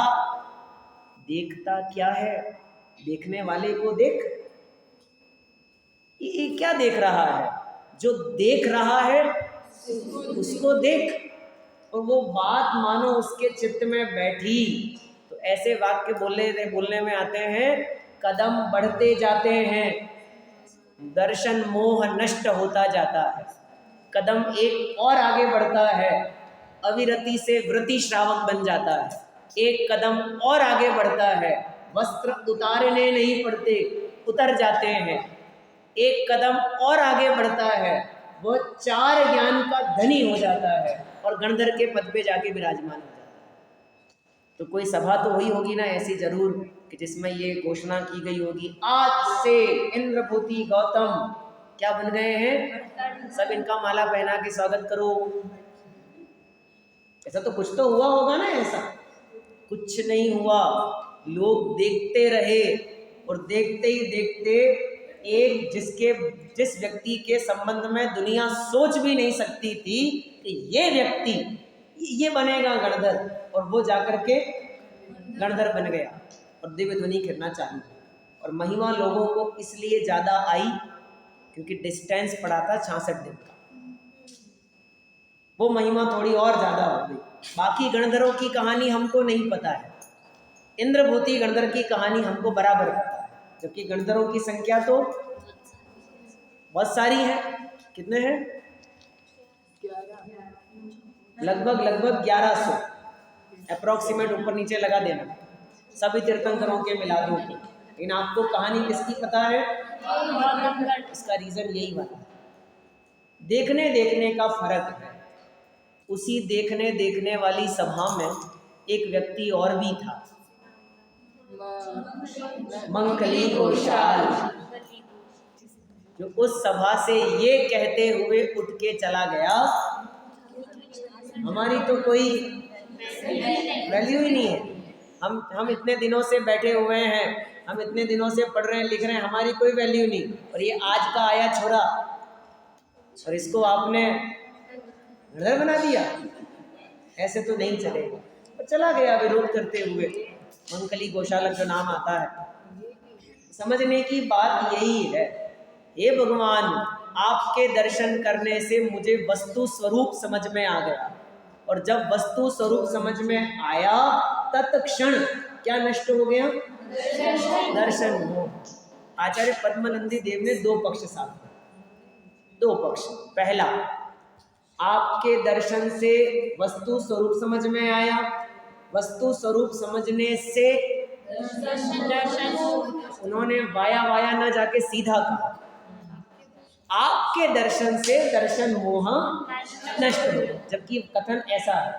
देखता क्या है, देखने वाले को देख। ये क्या देख रहा है? जो देख रहा है उसको देख। और वो बात मानो उसके चित्त में बैठी। तो ऐसे वाक्य बोलने में आते हैं, कदम बढ़ते जाते हैं, दर्शन मोह नष्ट होता जाता है, कदम एक और आगे बढ़ता है, अविरति से व्रति श्रावक बन जाता है, एक कदम और आगे बढ़ता है, वस्त्र उतारने नहीं पड़ते, उतर जाते हैं, एक कदम और आगे बढ़ता है, वह 4 ज्ञान का धनी हो जाता है और गणधर के पद पे जाके विराजमान हो जाता है। तो कोई सभा तो हुई होगी ना ऐसी जरूर, कि जिसमें ये घोषणा की गई होगी, आज से इंद्रभूति गौतम क्या बन गए हैं, सब इनका माला पहना के स्वागत करो। ऐसा तो कुछ तो हुआ होगा ना। ऐसा कुछ नहीं हुआ। लोग देखते रहे और देखते ही देखते एक जिस व्यक्ति के संबंध में दुनिया सोच भी नहीं सकती थी कि ये व्यक्ति ये बनेगा गणधर, और वो जाकर के गणधर बन गया और दिव्य ध्वनि गिरना चाहिए। और महिमा लोगों को इसलिए ज़्यादा आई क्योंकि डिस्टेंस पड़ा था 66 दिन का, वो महिमा थोड़ी और ज़्यादा हो गई। बाकी गणधरों की कहानी हमको नहीं पता है, इंद्रभूति गणधर की कहानी हमको बराबर पता है, जबकि गणधरों की संख्या तो बहुत सारी है। कितने हैं? लगभग 1100 अप्रोक्सीमेट, ऊपर नीचे लगा देना, सभी तीर्थंकरों के मिला दो। लेकिन आपको कहानी किसकी पता है? इसका रीजन यही वाला है, देखने देखने का फर्क है। उसी देखने वाली सभा में एक व्यक्ति और भी था, मंकली घोषाल, जो उस सभा से ये कहते हुए उठ के चला गया, हमारी तो कोई वैल्यू ही नहीं है, हम इतने दिनों से बैठे हुए हैं, हम इतने दिनों से पढ़ रहे हैं, लिख रहे हैं, हमारी कोई वैल्यू नहीं, और ये आज का आया छोरा और इसको आपने हृदय बना दिया, ऐसे तो नहीं चलेगा। और चला गया विरोध करते हुए, मंकली घोषाल जो नाम आता है। समझने की बात यही है, हे भगवान, आपके दर्शन करने से मुझे वस्तु स्वरूप समझ में आ गया, और जब वस्तु स्वरूप समझ में आया तत्क्षण क्या नष्ट हो गया? दर्शन हो। आचार्य पद्मनंदी देव ने दो पक्ष साधे, दो पक्ष। पहला, आपके दर्शन से वस्तु स्वरूप समझ में आया, वस्तु स्वरूप समझने से उन्होंने वाया वाया न जाके सीधा कहा, आपके दर्शन से दर्शन मोह नष्ट हो। जबकि कथन ऐसा है,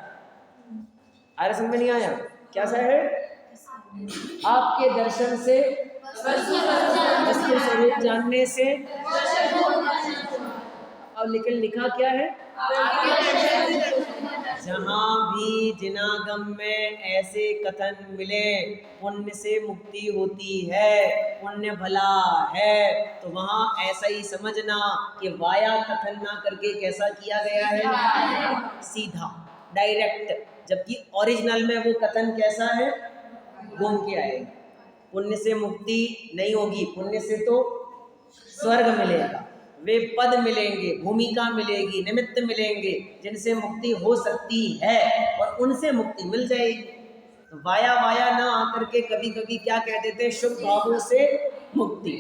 आर्य समझ में नहीं आया? क्या सा है? आपके दर्शन से वस्तु स्वरूप जानने से, और लेकिन लिखा क्या है? जहाँ भी जिनागम में ऐसे कथन मिले पुण्य से मुक्ति होती है, पुण्य भला है, तो वहाँ ऐसा ही समझना कि वाया कथन ना करके कैसा किया गया है? सीधा, डायरेक्ट। जबकि ओरिजिनल में वो कथन कैसा है? घूम के आएगा। पुण्य से मुक्ति नहीं होगी, पुण्य से तो स्वर्ग मिलेगा, वे पद मिलेंगे, भूमिका मिलेगी, निमित्त मिलेंगे जिनसे मुक्ति हो सकती है, और उनसे मुक्ति मिल जाएगी। तो वाया वाया ना आकर के कभी कभी क्या कह देते, शुभ भावों से मुक्ति।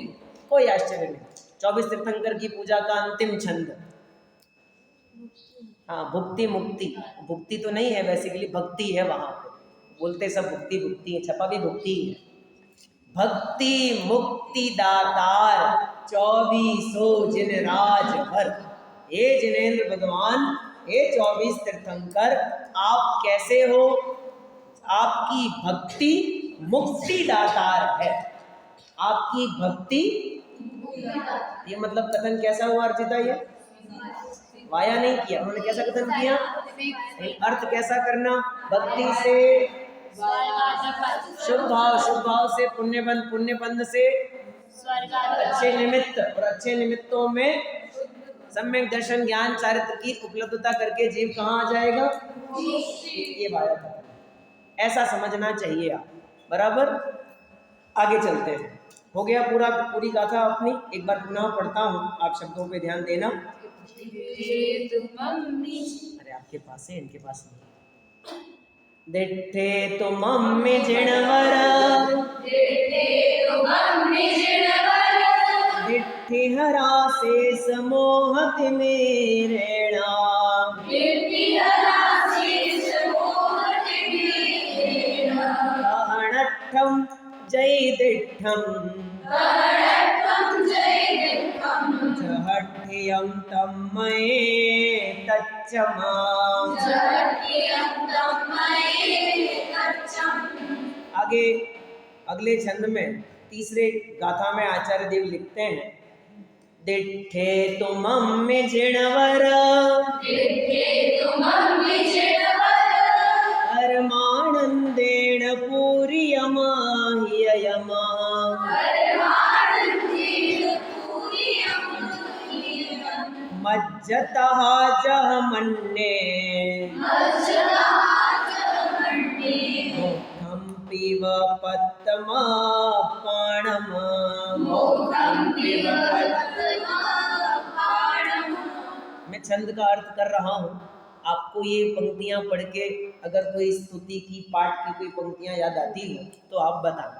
कोई आश्चर्य नहीं। 24 तीर्थंकर की पूजा का अंतिम छंद, हाँ, भुक्ति मुक्ति। भुक्ति तो नहीं है, बेसिकली भक्ति है, वहां पे बोलते सब भुक्ति भुक्ति है, छपा भी भुक्ति है। भक्ति मुक्ति दातार 24 जिन राज भर। हे जिनेंद्र भगवान, हे 24 तीर्थंकर, आप कैसे हो? आपकी भक्ति मुक्ति दातार है। आपकी भक्ति, ये मतलब कथन कैसा हुआ अर्चिता? ये वाया नहीं किया उन्होंने, कैसा कथन किया? अर्थ कैसा करना? भक्ति से शुभ भाव, शुभ भाव से पुण्यबंध, पुण्यबंध से अच्छे निमित्त, और अच्छे निमित्तों में सम्यक दर्शन ज्ञान चारित्र की उपलब्धता करके जीव कहाँ आ जाएगा? ये वाया कथन, ऐसा समझना चाहिए आप। बराबर? आगे चलते हैं। हो गया पूरा, पूरी गाथा अपनी एक बार पुनः पढ़ता हूँ, आप शब्दों पे ध्यान देना। अरे आपके पास है, इनके पास नहीं। दिट्ठे तो मम्मी जिणवर, दिट्ठि हरा से समोहति मेरेणा, कहणट्ठम जय दिट्ठम, जहट्ठियं तन्मये तच्चमां। आगे अगले छंद में तीसरे गाथा में आचार्य देव लिखते हैं, दिट्ठे तुमम्मि जिणवर, परमानंदेन पूरियमा हिययमा, मज्जतः जह मन्ये, मुखं पिब पद्मपाणम्। मैं छंद का अर्थ कर रहा हूँ, आपको ये पंक्तियां पढ़ के अगर कोई स्तुति की पाठ की कोई पंक्तियां याद आती हो तो आप बताओ।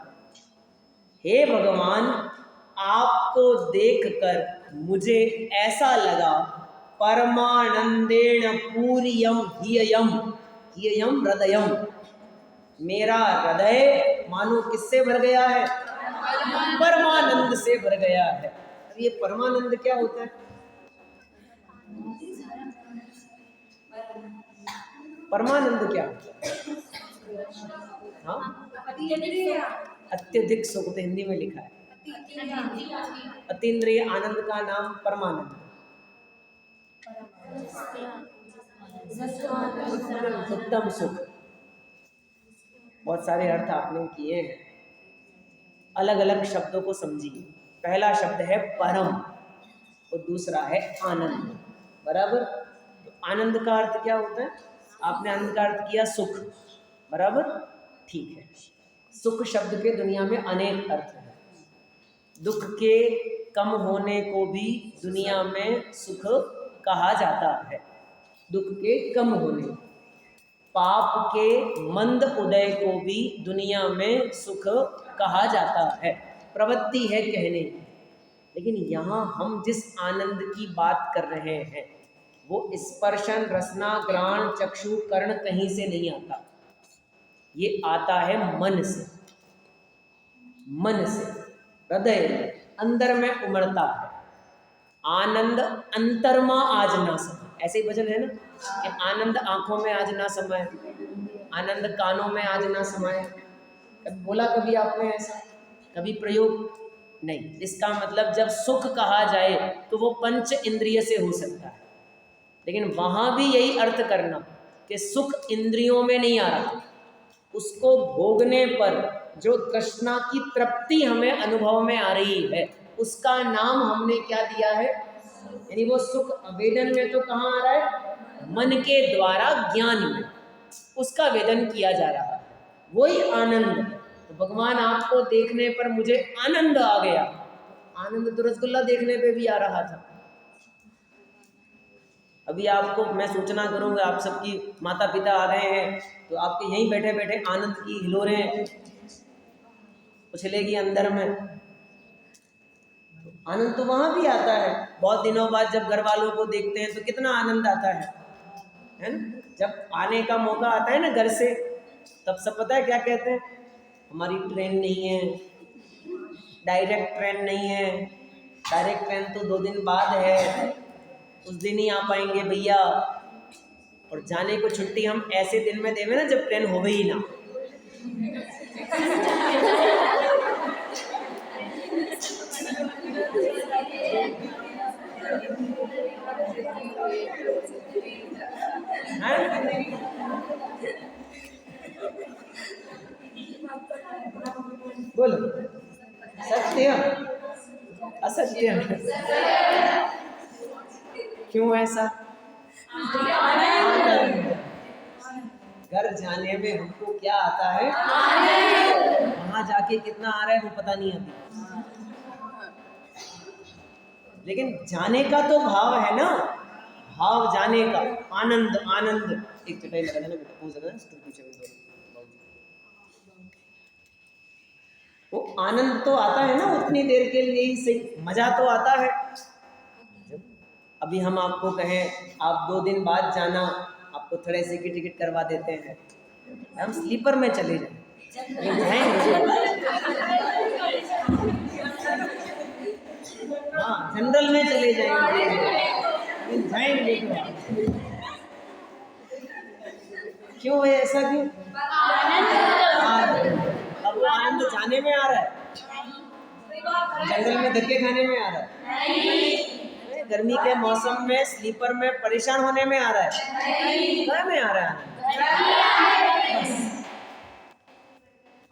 हे भगवान, आपको देखकर मुझे ऐसा लगा, परमानंदेन पूरियम हिययम, हिययम हृदयम, मेरा हृदय मानो किससे भर गया है? परमानंद से भर गया है। अब ये परमानंद क्या होता है? परमानंद क्या होता है? हाँ, अत्यधिक सुख, तो हिंदी में लिखा है अतीन्द्रिय आनंद का नाम परमानंद। उत्तम सुख। बहुत सारे अर्थ आपने किए हैं, अलग अलग शब्दों को समझिए। पहला शब्द है परम और दूसरा है आनंद, बराबर। तो आनंद का अर्थ क्या होता है? आपने आनंद का अर्थ किया सुख, बराबर, ठीक है। सुख शब्द के दुनिया में अनेक अर्थ हैं। दुख के कम होने को भी दुनिया में सुख कहा जाता है, दुख के कम होने। पाप के मंद उदय को भी दुनिया में सुख कहा जाता है, प्रवृत्ति है कहने की। लेकिन यहाँ हम जिस आनंद की बात कर रहे हैं वो स्पर्शन, रसना, घ्राण, चक्षु, कर्ण कहीं से नहीं आता। ये आता है मन से, मन से, हृदय अंदर में उमड़ता है। आनंद अंतरमा आज ना समाए, ऐसे ही वचन है ना कि आनंद आंखों में आज ना समाए, आनंद कानों में आज ना समाए। कभी बोला कभी आपने ऐसा? कभी प्रयोग नहीं। इसका मतलब जब सुख कहा जाए तो वो पंच इंद्रिय से हो सकता है, लेकिन वहां भी यही अर्थ करना कि सुख इंद्रियों में नहीं आ रहा, उसको भोगने पर जो तृष्णा की तृप्ति हमें अनुभव में आ रही है उसका नाम हमने क्या दिया है? यानी वो सुख वेदन में तो कहाँ आ रहा है? मन के द्वारा ज्ञान में उसका वेदन किया जा रहा है, वही आनंद। तो भगवान आपको देखने पर मुझे आनंद आ गया, आनंद तो रसगुल्ला देखने पे भी आ रहा था। अभी आपको मैं सूचना करूंगा, आप सबकी माता पिता आ गए हैं तो आपके यहीं बैठे बैठे आनंद की हिलोरें उछलेगी अंदर में। आनंद तो वहां भी आता है। बहुत दिनों बाद जब घर वालों को देखते हैं तो कितना आनंद आता है ना? जब आने का मौका आता है ना घर से, तब सब पता है क्या कहते हैं? हमारी ट्रेन नहीं है, डायरेक्ट ट्रेन नहीं है, डायरेक्ट ट्रेन तो 2 दिन बाद है, उस दिन ही आ पाएंगे भैया। और जाने को छुट्टी हम ऐसे दिन में देवे ना जब ट्रेन हो ही ना। बोलो सत्य असत्य, क्यों ऐसा? घर जाने में हमको क्या आता है? वहां जाके कितना आ रहा है वो पता नहीं अभी, लेकिन जाने का तो भाव है ना, भाव जाने का, आनंद। आनंद एक चटाई लगा देना बेटा, पूछ देना पीछे में, वो आनंद तो आता है ना उतनी देर के लिए ही सही, मजा तो आता है। अभी हम आपको कहें आप 2 दिन बाद जाना, आपको थोड़े से की टिकट करवा देते हैं, हम स्लीपर में चले जाएंगे, हाँ जनरल में चले जाएंगे, जाएंगे क्यों है ऐसा? क्यों? अब वो आनंद जाने में आ रहा है, जंगल में धक्के खाने में आ रहा है, गर्मी के मौसम में स्लीपर में परेशान होने में आ रहा है, क्या में आ रहा है?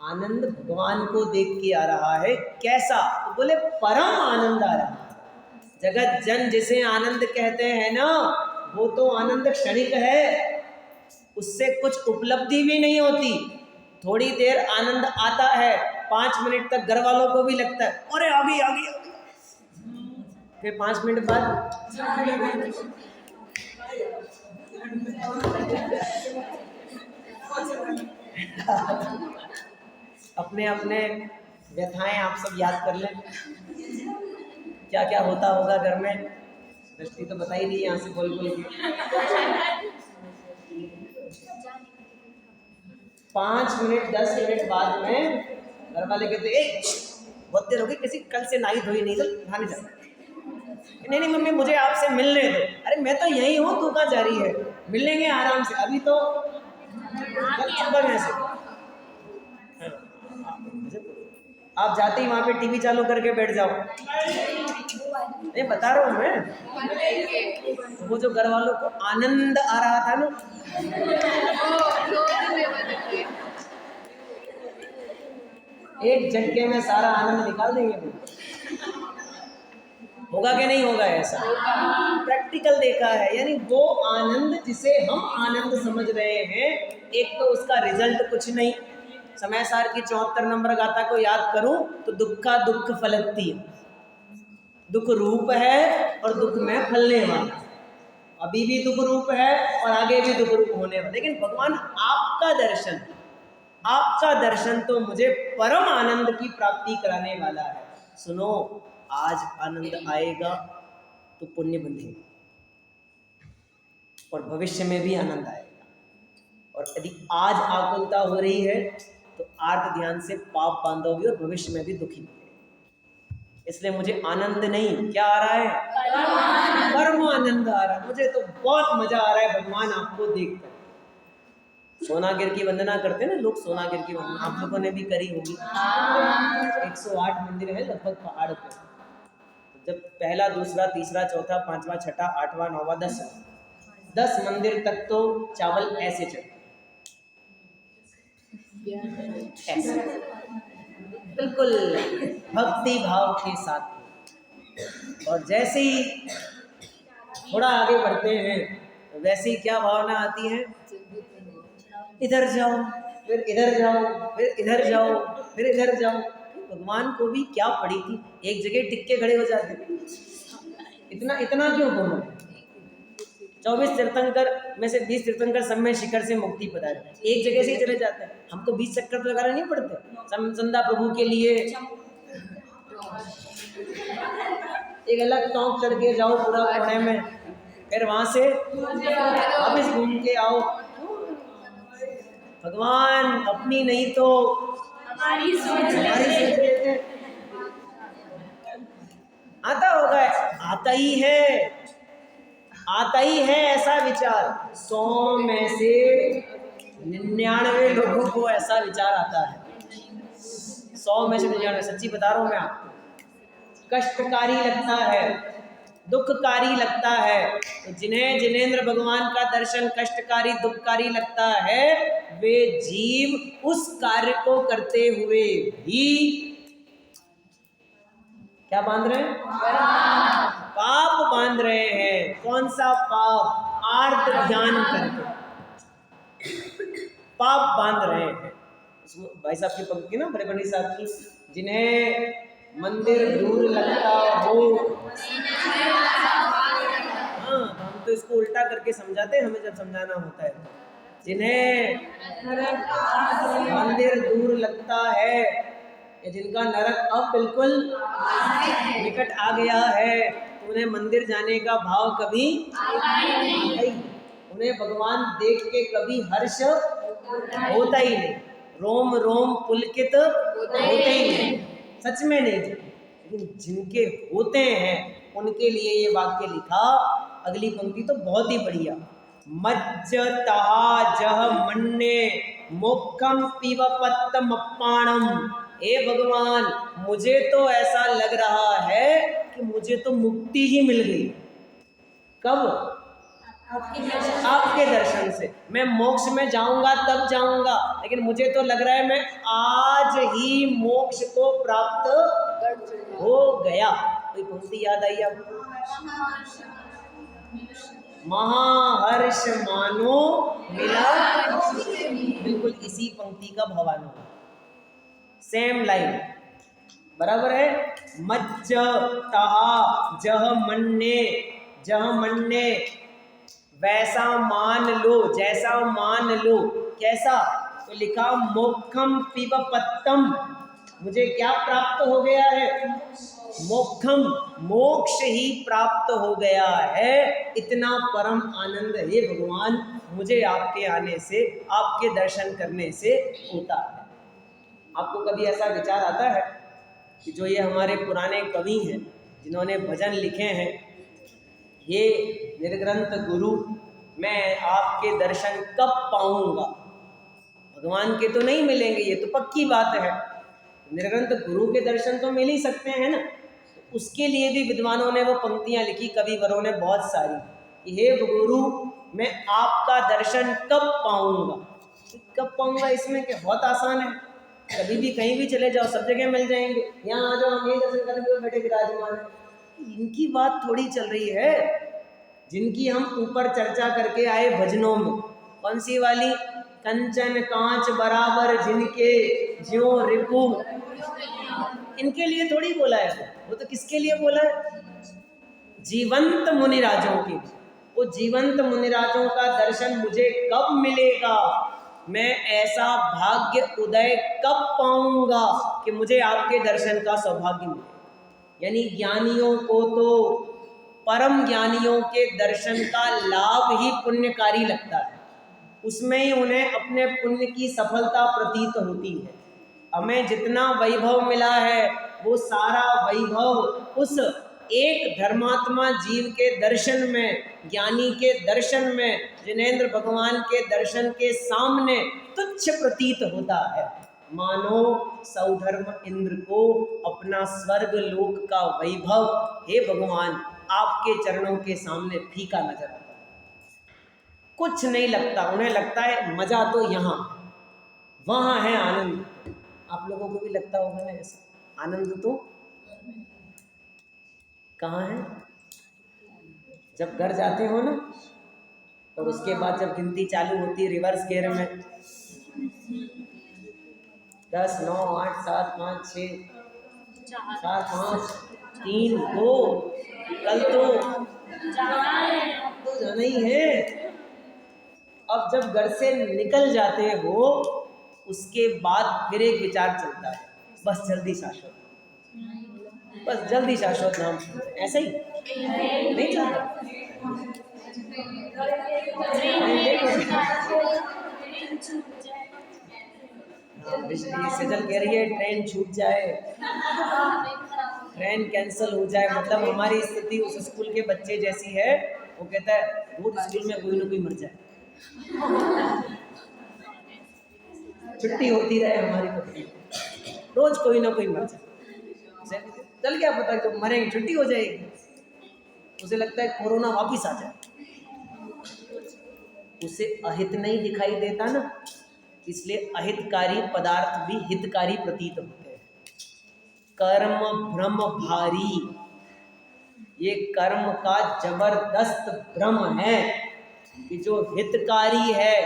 आनंद भगवान को देख के आ रहा है। कैसा? तो बोले परम आनंद आ रहा है। जगत जन जिसे आनंद कहते हैं ना, वो तो आनंद क्षणिक है, उससे कुछ उपलब्धि भी नहीं होती। थोड़ी देर आनंद आता है, 5 मिनट तक घर वालों को भी लगता है अरे आ गई आ गई, फिर 5 मिनट बाद अपने अपने व्यथाएं आप सब याद कर लें, क्या क्या होता होगा घर में। दृष्टि तो बता ही नहीं यहाँ से बोल के 5 मिनट 10 मिनट बाद में घर वाले कहते बहुत देर हो गई, किसी कल से नाई धोई नहीं, चल नहाने जा। नहीं मम्मी मुझे आपसे मिलने दो। अरे मैं तो यही हूँ, तू कहाँ जा रही है? मिलेंगे आराम से, अभी तो चुप ऐसे। आप जाते ही वहां पे टीवी चालू करके बैठ जाओ, नहीं बता रहा हूँ मैं। वो जो घर वालों को आनंद आ रहा था ना, एक झटके में सारा आनंद निकाल देंगे वो। होगा कि नहीं होगा ऐसा? प्रैक्टिकल देखा है, यानी वो आनंद जिसे हम आनंद समझ रहे हैं, एक तो उसका रिजल्ट कुछ नहीं। समय सार की 74 नंबर गाथा को याद करूं तो दुखा दुख फलती, दुख रूप है और दुख में फलने वाला, अभी भी दुख रूप है और आगे भी दुख रूप होने वाला। लेकिन भगवान आपका दर्शन तो मुझे परम आनंद की प्राप्ति कराने वाला है। सुनो, आज आनंद आएगा तो पुण्य बंधेगा और भविष्य में भी आनंद आएगा, और यदि आज आकुलता हो रही है तो आर्त ध्यान से पाप बांधोगे और भविष्य में भी दुखी होगे। इसलिए मुझे आनंद नहीं, क्या आ रहा है? परम आनंद आ रहा है। मुझे तो बहुत मजा आ रहा है भगवान आपको देखकर। सोनागिर की वंदना करते हैं ना लोग, सोनागिर की वंदना आप लोगों ने भी करी होगी। 108 मंदिर है लगभग पहाड़ पे। जब पहला, दूसरा, तीसरा, चौथा, पांचवा, छठा, आठवां, नौवां, 10 मंदिर तक तो चावल ऐसे चढ़े, ऐसे बिल्कुल भक्ति भाव के साथ। और जैसे ही थोड़ा आगे बढ़ते हैं वैसे ही क्या भावना आती है? इधर जाओ, फिर इधर जाओ, फिर इधर जाओ, फिर इधर जाओ। भगवान को भी क्या पड़ी थी, एक जगह टिक के खड़े हो जाते। इतना इतना क्यों बोलो? 24 तीर्थंकर में से 20 तीर्थंकर सब में शिखर से मुक्ति पधारे, एक जगह से ही चले जाते हैं। हमको 20 चक्कर तो लगाने नहीं पड़ते। संदा प्रभु के लिए एक अलग टॉप चढ़ के जाओ पूरा पुणे में, फिर वहां से वापस घूम के आओ। भगवान अपनी नहीं तो हमारी सोच लेते हैं। आता होगा, आता ही है ऐसा विचार। 100 में से 99 लोगों को ऐसा विचार आता है। 100 में से 99, सच्ची बता रहा हूं मैं आपको। कष्टकारी लगता है, दुखकारी लगता है, तो जिन्हें जिनेंद्र भगवान का दर्शन कष्टकारी दुखकारी लगता है, वे जीव उस कार्य को करते हुए भी क्या बांध रहे हैं? पाप बांध रहे हैं। कौन सा पाप? आर्त ध्यान करके पाप बांध रहे हैं। भाई साहब की पंक्ति ना, बड़े पंडित साहब की, जिन्हें मंदिर दूर लगता हो। हाँ, हम तो इसको उल्टा करके समझाते हैं, हमें जब समझाना होता है। जिन्हें मंदिर दूर लगता है या जिनका नरक अब बिल्कुल निकट आ गया है, तो उन्हें मंदिर जाने का भाव कभी नहीं, उन्हें भगवान देख के कभी हर्ष होता ही नहीं, रोम रोम पुलकित होते ही नहीं, सच में नहीं। लेकिन जिनके होते हैं उनके लिए ये वाक्य लिखा। अगली पंक्ति तो बहुत ही बढ़िया। मज्जतहा जह मन्ने मोक्षम पिबपत्तमप्पाणम। हे भगवान, मुझे तो ऐसा लग रहा है कि मुझे तो मुक्ति ही मिल गई। कब? आपके दर्शन से। मैं मोक्ष में जाऊंगा तब जाऊंगा, लेकिन मुझे तो लग रहा है मैं आज ही मोक्ष को प्राप्त हो गया। कोई पंक्ति याद आई आपको? महाहर्ष मानो मिला, बिल्कुल इसी पंक्ति का भवान होगा, सेम लाइन बराबर है। मज्ज तहा जह मन्ने, वैसा मान लो, जैसा मान लो। कैसा? तो लिखा मोक्षम पिबपत्तम, मुझे क्या प्राप्त हो गया है? मोक्षम, मोक्ष ही प्राप्त हो गया है। इतना परम आनंद हे भगवान मुझे आपके आने से, आपके दर्शन करने से होता है। आपको कभी ऐसा विचार आता है कि जो ये हमारे पुराने कवि हैं जिन्होंने भजन लिखे हैं, ये निर्ग्रंथ गुरु, मैं आपके दर्शन कब पाऊंगा? भगवान के तो नहीं मिलेंगे, ये तो पक्की बात है। निर्ग्रंथ गुरु के दर्शन तो मिल ही सकते हैं ना। तो उसके लिए भी विद्वानों ने वो पंक्तियां लिखी, कविवरों ने बहुत सारी, कि हे गुरु मैं आपका दर्शन कब पाऊंगा। कब पाऊंगा इसमें क्या, बहुत आसान है, कभी भी कहीं भी चले जाओ, सब जगह मिल जाएंगे। यहाँ आ जाओ, हम यही दर्शन करेंगे, बैठे विराजमान है। इनकी बात थोड़ी चल रही है, जिनकी हम ऊपर चर्चा करके आए भजनों में। कौन सी वाली, कंचन कांच बराबर जिनके ज्यों रिपु, इनके लिए थोड़ी बोला है, वो तो किसके लिए बोला है, जीवंत मुनिराजों के। वो जीवंत मुनिराजों का दर्शन मुझे कब मिलेगा, मैं ऐसा भाग्य उदय कब पाऊंगा कि मुझे आपके दर्शन का सौभाग्य मिले। यानी ज्ञानियों को तो परम ज्ञानियों के दर्शन का लाभ ही पुण्यकारी लगता है, उसमें ही उन्हें अपने पुण्य की सफलता प्रतीत होती है। हमें जितना वैभव मिला है वो सारा वैभव उस एक धर्मात्मा जीव के दर्शन में, ज्ञानी के दर्शन में, जिनेंद्र भगवान के दर्शन के सामने तुच्छ प्रतीत होता है। मानो सौधर्म इंद्र को अपना स्वर्ग लोक का वैभव, हे भगवान, आपके चरणों के सामने फीका नजर आता है, कुछ नहीं लगता। उन्हें लगता है मजा तो यहाँ, वहाँ है आनंद। आप लोगों को भी लगता होगा ना ऐसा, आनंद तो कहाँ है, जब घर जाते हो ना, और उसके बाद जब गिनती चालू होती है रिवर्स गियर में, 10 9 8 7 5 6 4 5 3 2, कल तो जाना ही है। अब जब घर से निकल जाते हो उसके बाद फिर एक विचार चलता है, बस जल्दी शाश्वत, बस जल्दी शाश्वत नाम सुनते, ऐसा ही नहीं चलता। सजल कह रही है ट्रेन छूट जाए, ट्रेन कैंसिल हो जाए, मतलब हमारी स्थिति उस स्कूल के बच्चे जैसी है। वो कहता है रोज स्कूल में कोई ना कोई मर जाए, छुट्टी होती रहे हमारी, तो रोज कोई ना कोई मर जाए। चल क्या पता जब मरेंगे छुट्टी हो जाएगी, उसे लगता है कोरोना वापिस आ जाए। उसे अहित नहीं दिखाई देता ना, इसलिए अहितकारी पदार्थ भी हितकारी प्रतीत होते हैं। कर्म भ्रम भारी, ये कर्म का जबरदस्त भ्रम है कि जो हितकारी है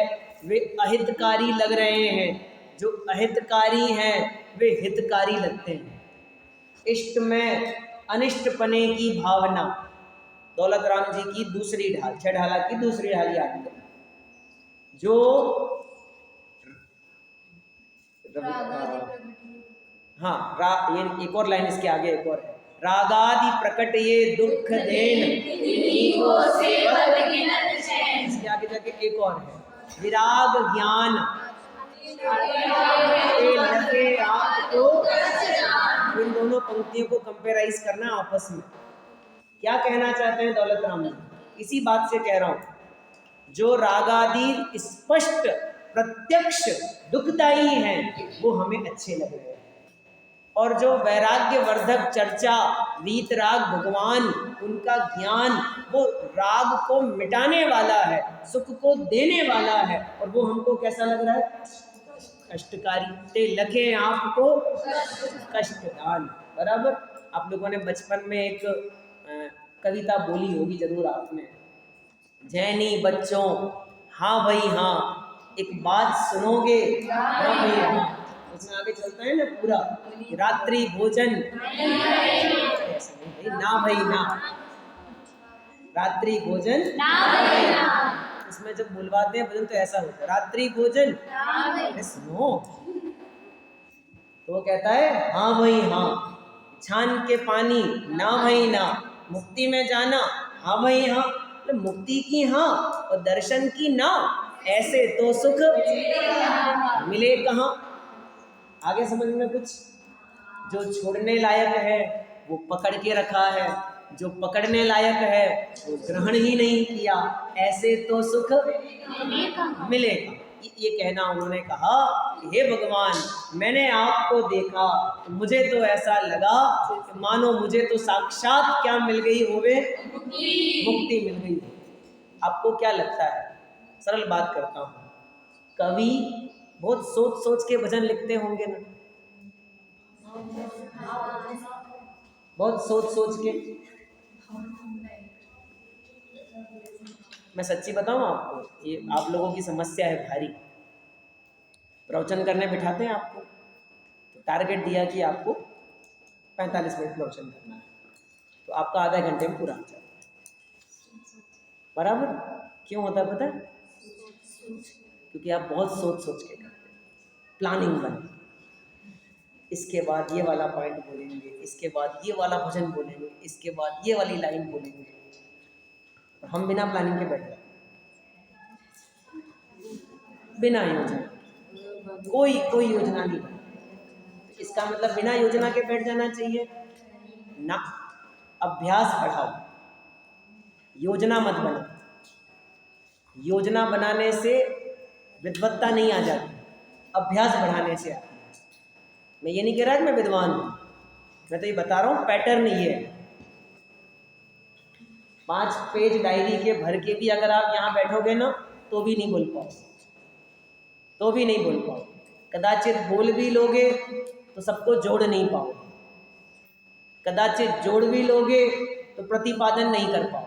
वे अहितकारी लग रहे हैं, जो अहितकारी हैं वे हितकारी लगते हैं। इष्ट में अनिष्ट पने की भावना, दौलत राम जी की दूसरी ढाल, 6 ढाला की दूसरी ढाल याद करें। जो हाँ, ये एक और लाइन इसके आगे एक और है, रागादि प्रकट ये दुख देन, इसके आगे जाके एक और है, विराग ज्ञान लगे आपको। इन दोनों पंक्तियों को कंपेराइज करना आपस में, क्या कहना चाहते हैं दौलत राम जी, इसी बात से कह रहा हूं, जो रागादि स्पष्ट प्रत्यक्ष दुखदायी हैं वो हमें अच्छे लग रहे हैं, और जो वैराग्य वर्धक चर्चा, वीतराग भगवान, उनका ज्ञान, वो राग को मिटाने वाला है, सुख को देने वाला है, और वो हमको कैसा लग रहा है, कष्टकारी। ते लखे आपको कष्टदान, बराबर। आप लोगों ने बचपन में एक कविता बोली होगी जरूर आपने, जैनी बच्चों हाँ भाई हाँ, एक बात सुनोगे हाँ भाई हाँ, उसमें आगे चलता है ना पूरा, रात्रि भोजन ऐसा नहीं भाई, ना भाई ना, रात्रि भोजन ना भाई ना। उसमें जब बुलवाते हैं भोजन तो ऐसा होता है, रात्रि भोजन सुनो, तो वो कहता है हाँ भाई हाँ, छान के पानी ना भाई ना, मुक्ति में जाना हाँ भाई हाँ, मतलब मुक्ति की हाँ और दर्शन की ना, ऐसे तो सुख मिले कहाँ। आगे समझ में कुछ, जो छोड़ने लायक है वो पकड़ के रखा है, जो पकड़ने लायक है वो ग्रहण ही नहीं किया, ऐसे तो सुख मिलेगा। ये कहना उन्होंने कहा कि हे भगवान, मैंने आपको देखा तो मुझे तो ऐसा लगा कि मानो मुझे तो साक्षात क्या मिल गई होवे, मुक्ति मिल गई। आपको क्या लगता है? सरल बात करता हूँ, कवि बहुत सोच सोच के भजन लिखते होंगे ना, बहुत सोच सोच के। मैं सच्ची बताऊं आपको, ये आप लोगों की समस्या है भारी। प्रवचन करने बिठाते हैं आपको, तो टारगेट दिया कि आपको 45 मिनट प्रवचन करना है, तो आपका आधा घंटे में पूरा हो जाता है। बराबर क्यों होता है पता है? क्योंकि आप बहुत सोच सोच के करते हैं, प्लानिंग बनी, इसके बाद ये वाला पॉइंट बोलेंगे, इसके बाद ये वाला भजन बोलेंगे, इसके बाद ये वाली लाइन बोलेंगे। हम बिना प्लानिंग के बैठ जाते, बिना योजना, कोई योजना नहीं बनी। इसका मतलब बिना योजना के बैठ जाना चाहिए ना। अभ्यास बढ़ाओ, योजना मत बनाओ। योजना बनाने से विद्वत्ता नहीं आ जाती, अभ्यास बढ़ाने से आती है। मैं ये नहीं कह रहा कि मैं विद्वान हूँ, मैं तो ये बता रहा हूँ पैटर्न ये है। 5 पेज डायरी के भर के भी अगर आप यहाँ बैठोगे ना तो भी नहीं बोल पाओ, तो भी नहीं बोल पाओ। कदाचित बोल भी लोगे तो सबको जोड़ नहीं पाओ, कदाचित जोड़ भी लोगे तो प्रतिपादन नहीं कर पाओ,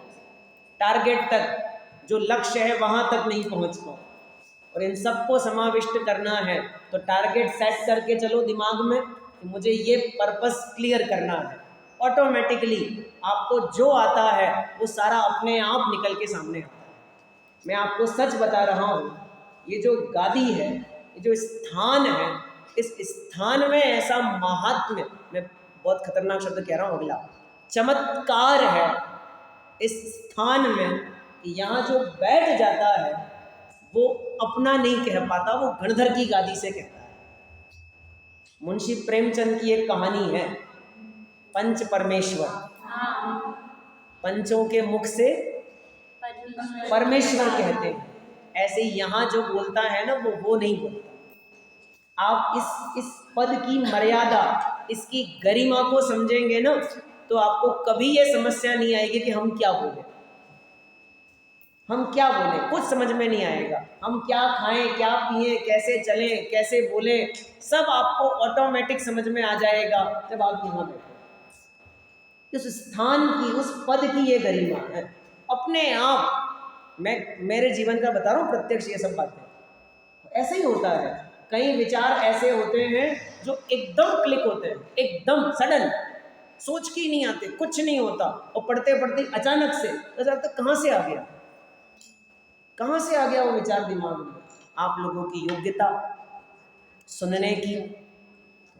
टारगेट तक जो लक्ष्य है वहाँ तक नहीं पहुँच पाओ। और इन सबको समाविष्ट करना है तो टारगेट सेट करके चलो दिमाग में कि मुझे ये पर्पस क्लियर करना है। ऑटोमेटिकली आपको जो आता है वो सारा अपने आप निकल के सामने आता है। मैं आपको सच बता रहा हूँ, ये जो गादी है, ये जो स्थान है, इस स्थान में ऐसा महात्म्य, मैं बहुत खतरनाक शब्द कह रहा हूँ अगला, चमत्कार है इस स्थान में कि यहाँ जो बैठ जाता है वो अपना नहीं कह पाता, वो गणधर की गादी से कहता है। मुंशी प्रेमचंद की एक कहानी है, पंच परमेश्वर, पंचों के मुख से परमेश्वर कहते हैं। ऐसे ही यहाँ जो बोलता है ना वो नहीं बोलता। आप इस पद की मर्यादा, इसकी गरिमा को समझेंगे ना तो आपको कभी ये समस्या नहीं आएगी कि हम क्या बोले, हम क्या बोले, कुछ समझ में नहीं आएगा। हम क्या खाएं, क्या पिए, कैसे चलें, कैसे बोले, सब आपको ऑटोमेटिक समझ में आ जाएगा जब आप यहाँ बैठे। उस स्थान की, उस पद की ये गरिमा है अपने आप। मैं मेरे जीवन का बता रहा हूँ प्रत्यक्ष, ये सब बातें ऐसे ही होता है। कई विचार ऐसे होते हैं जो एकदम क्लिक होते हैं, एकदम सडन, सोच के ही नहीं आते, कुछ नहीं होता, और पढ़ते पढ़ते अचानक से ऐसा लगता है कहाँ से आ गया, कहाँ से आ गया वो विचार दिमाग में। आप लोगों की योग्यता सुनने की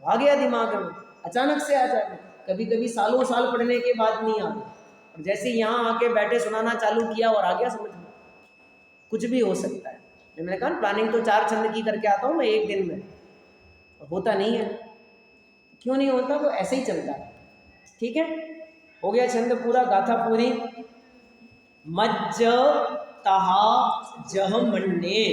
आ गया दिमाग में, अचानक से आ जाए। कभी कभी सालों साल पढ़ने के बाद नहीं आ गया, और जैसे यहाँ आके बैठे सुनाना चालू किया और आ गया समझ में। कुछ भी हो सकता है। मैंने कहा प्लानिंग तो 4 छंद की करके आता हूँ मैं एक दिन में, होता नहीं है। क्यों नहीं होता? वो ऐसे ही चलता है। ठीक है, हो गया छंद पूरा, गाथा पूरी। मज्ज तहा जह मन्ने,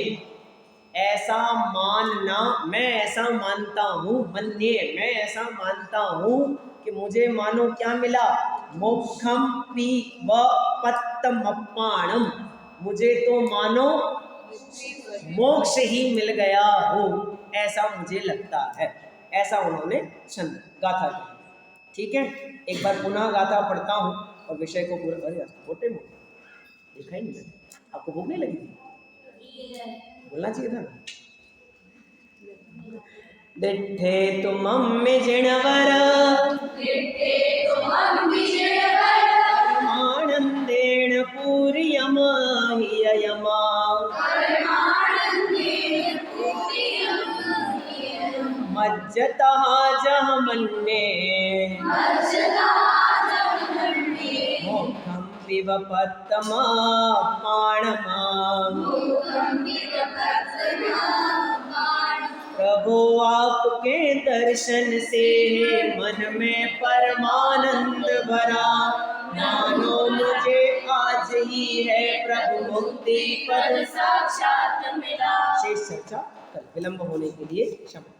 ऐसा मानना, मैं ऐसा मानता हूँ, मन्ने मैं ऐसा मानता हूँ कि मुझे मानो क्या मिला, मोक्षम पी व पत्तमप्पाणम, मुझे तो मानो मोक्ष ही मिल गया हो, ऐसा मुझे लगता है। ऐसा उन्होंने छंद गाथा की। ठीक है, एक बार पुनः गाथा पढ़ता हूँ और विषय को पूरा। अरे छोटे मोटे देखा ही नहीं, आपको भूख नहीं लगी थी? बोलना चाहिए था ना। दिठे तुम जिणवर आनंदेन पूर्यमा हियमा, मज्जतः जह मन्ने मोक्षं पिब पत्तमप्पाणमा। प्रभु आपके दर्शन से मन में परमानंद भरा, मानो मुझे आज ही है प्रभु मुक्ति पद साक्षात मिला। शेष चर्चा कल, विलंब होने के लिए क्षमा।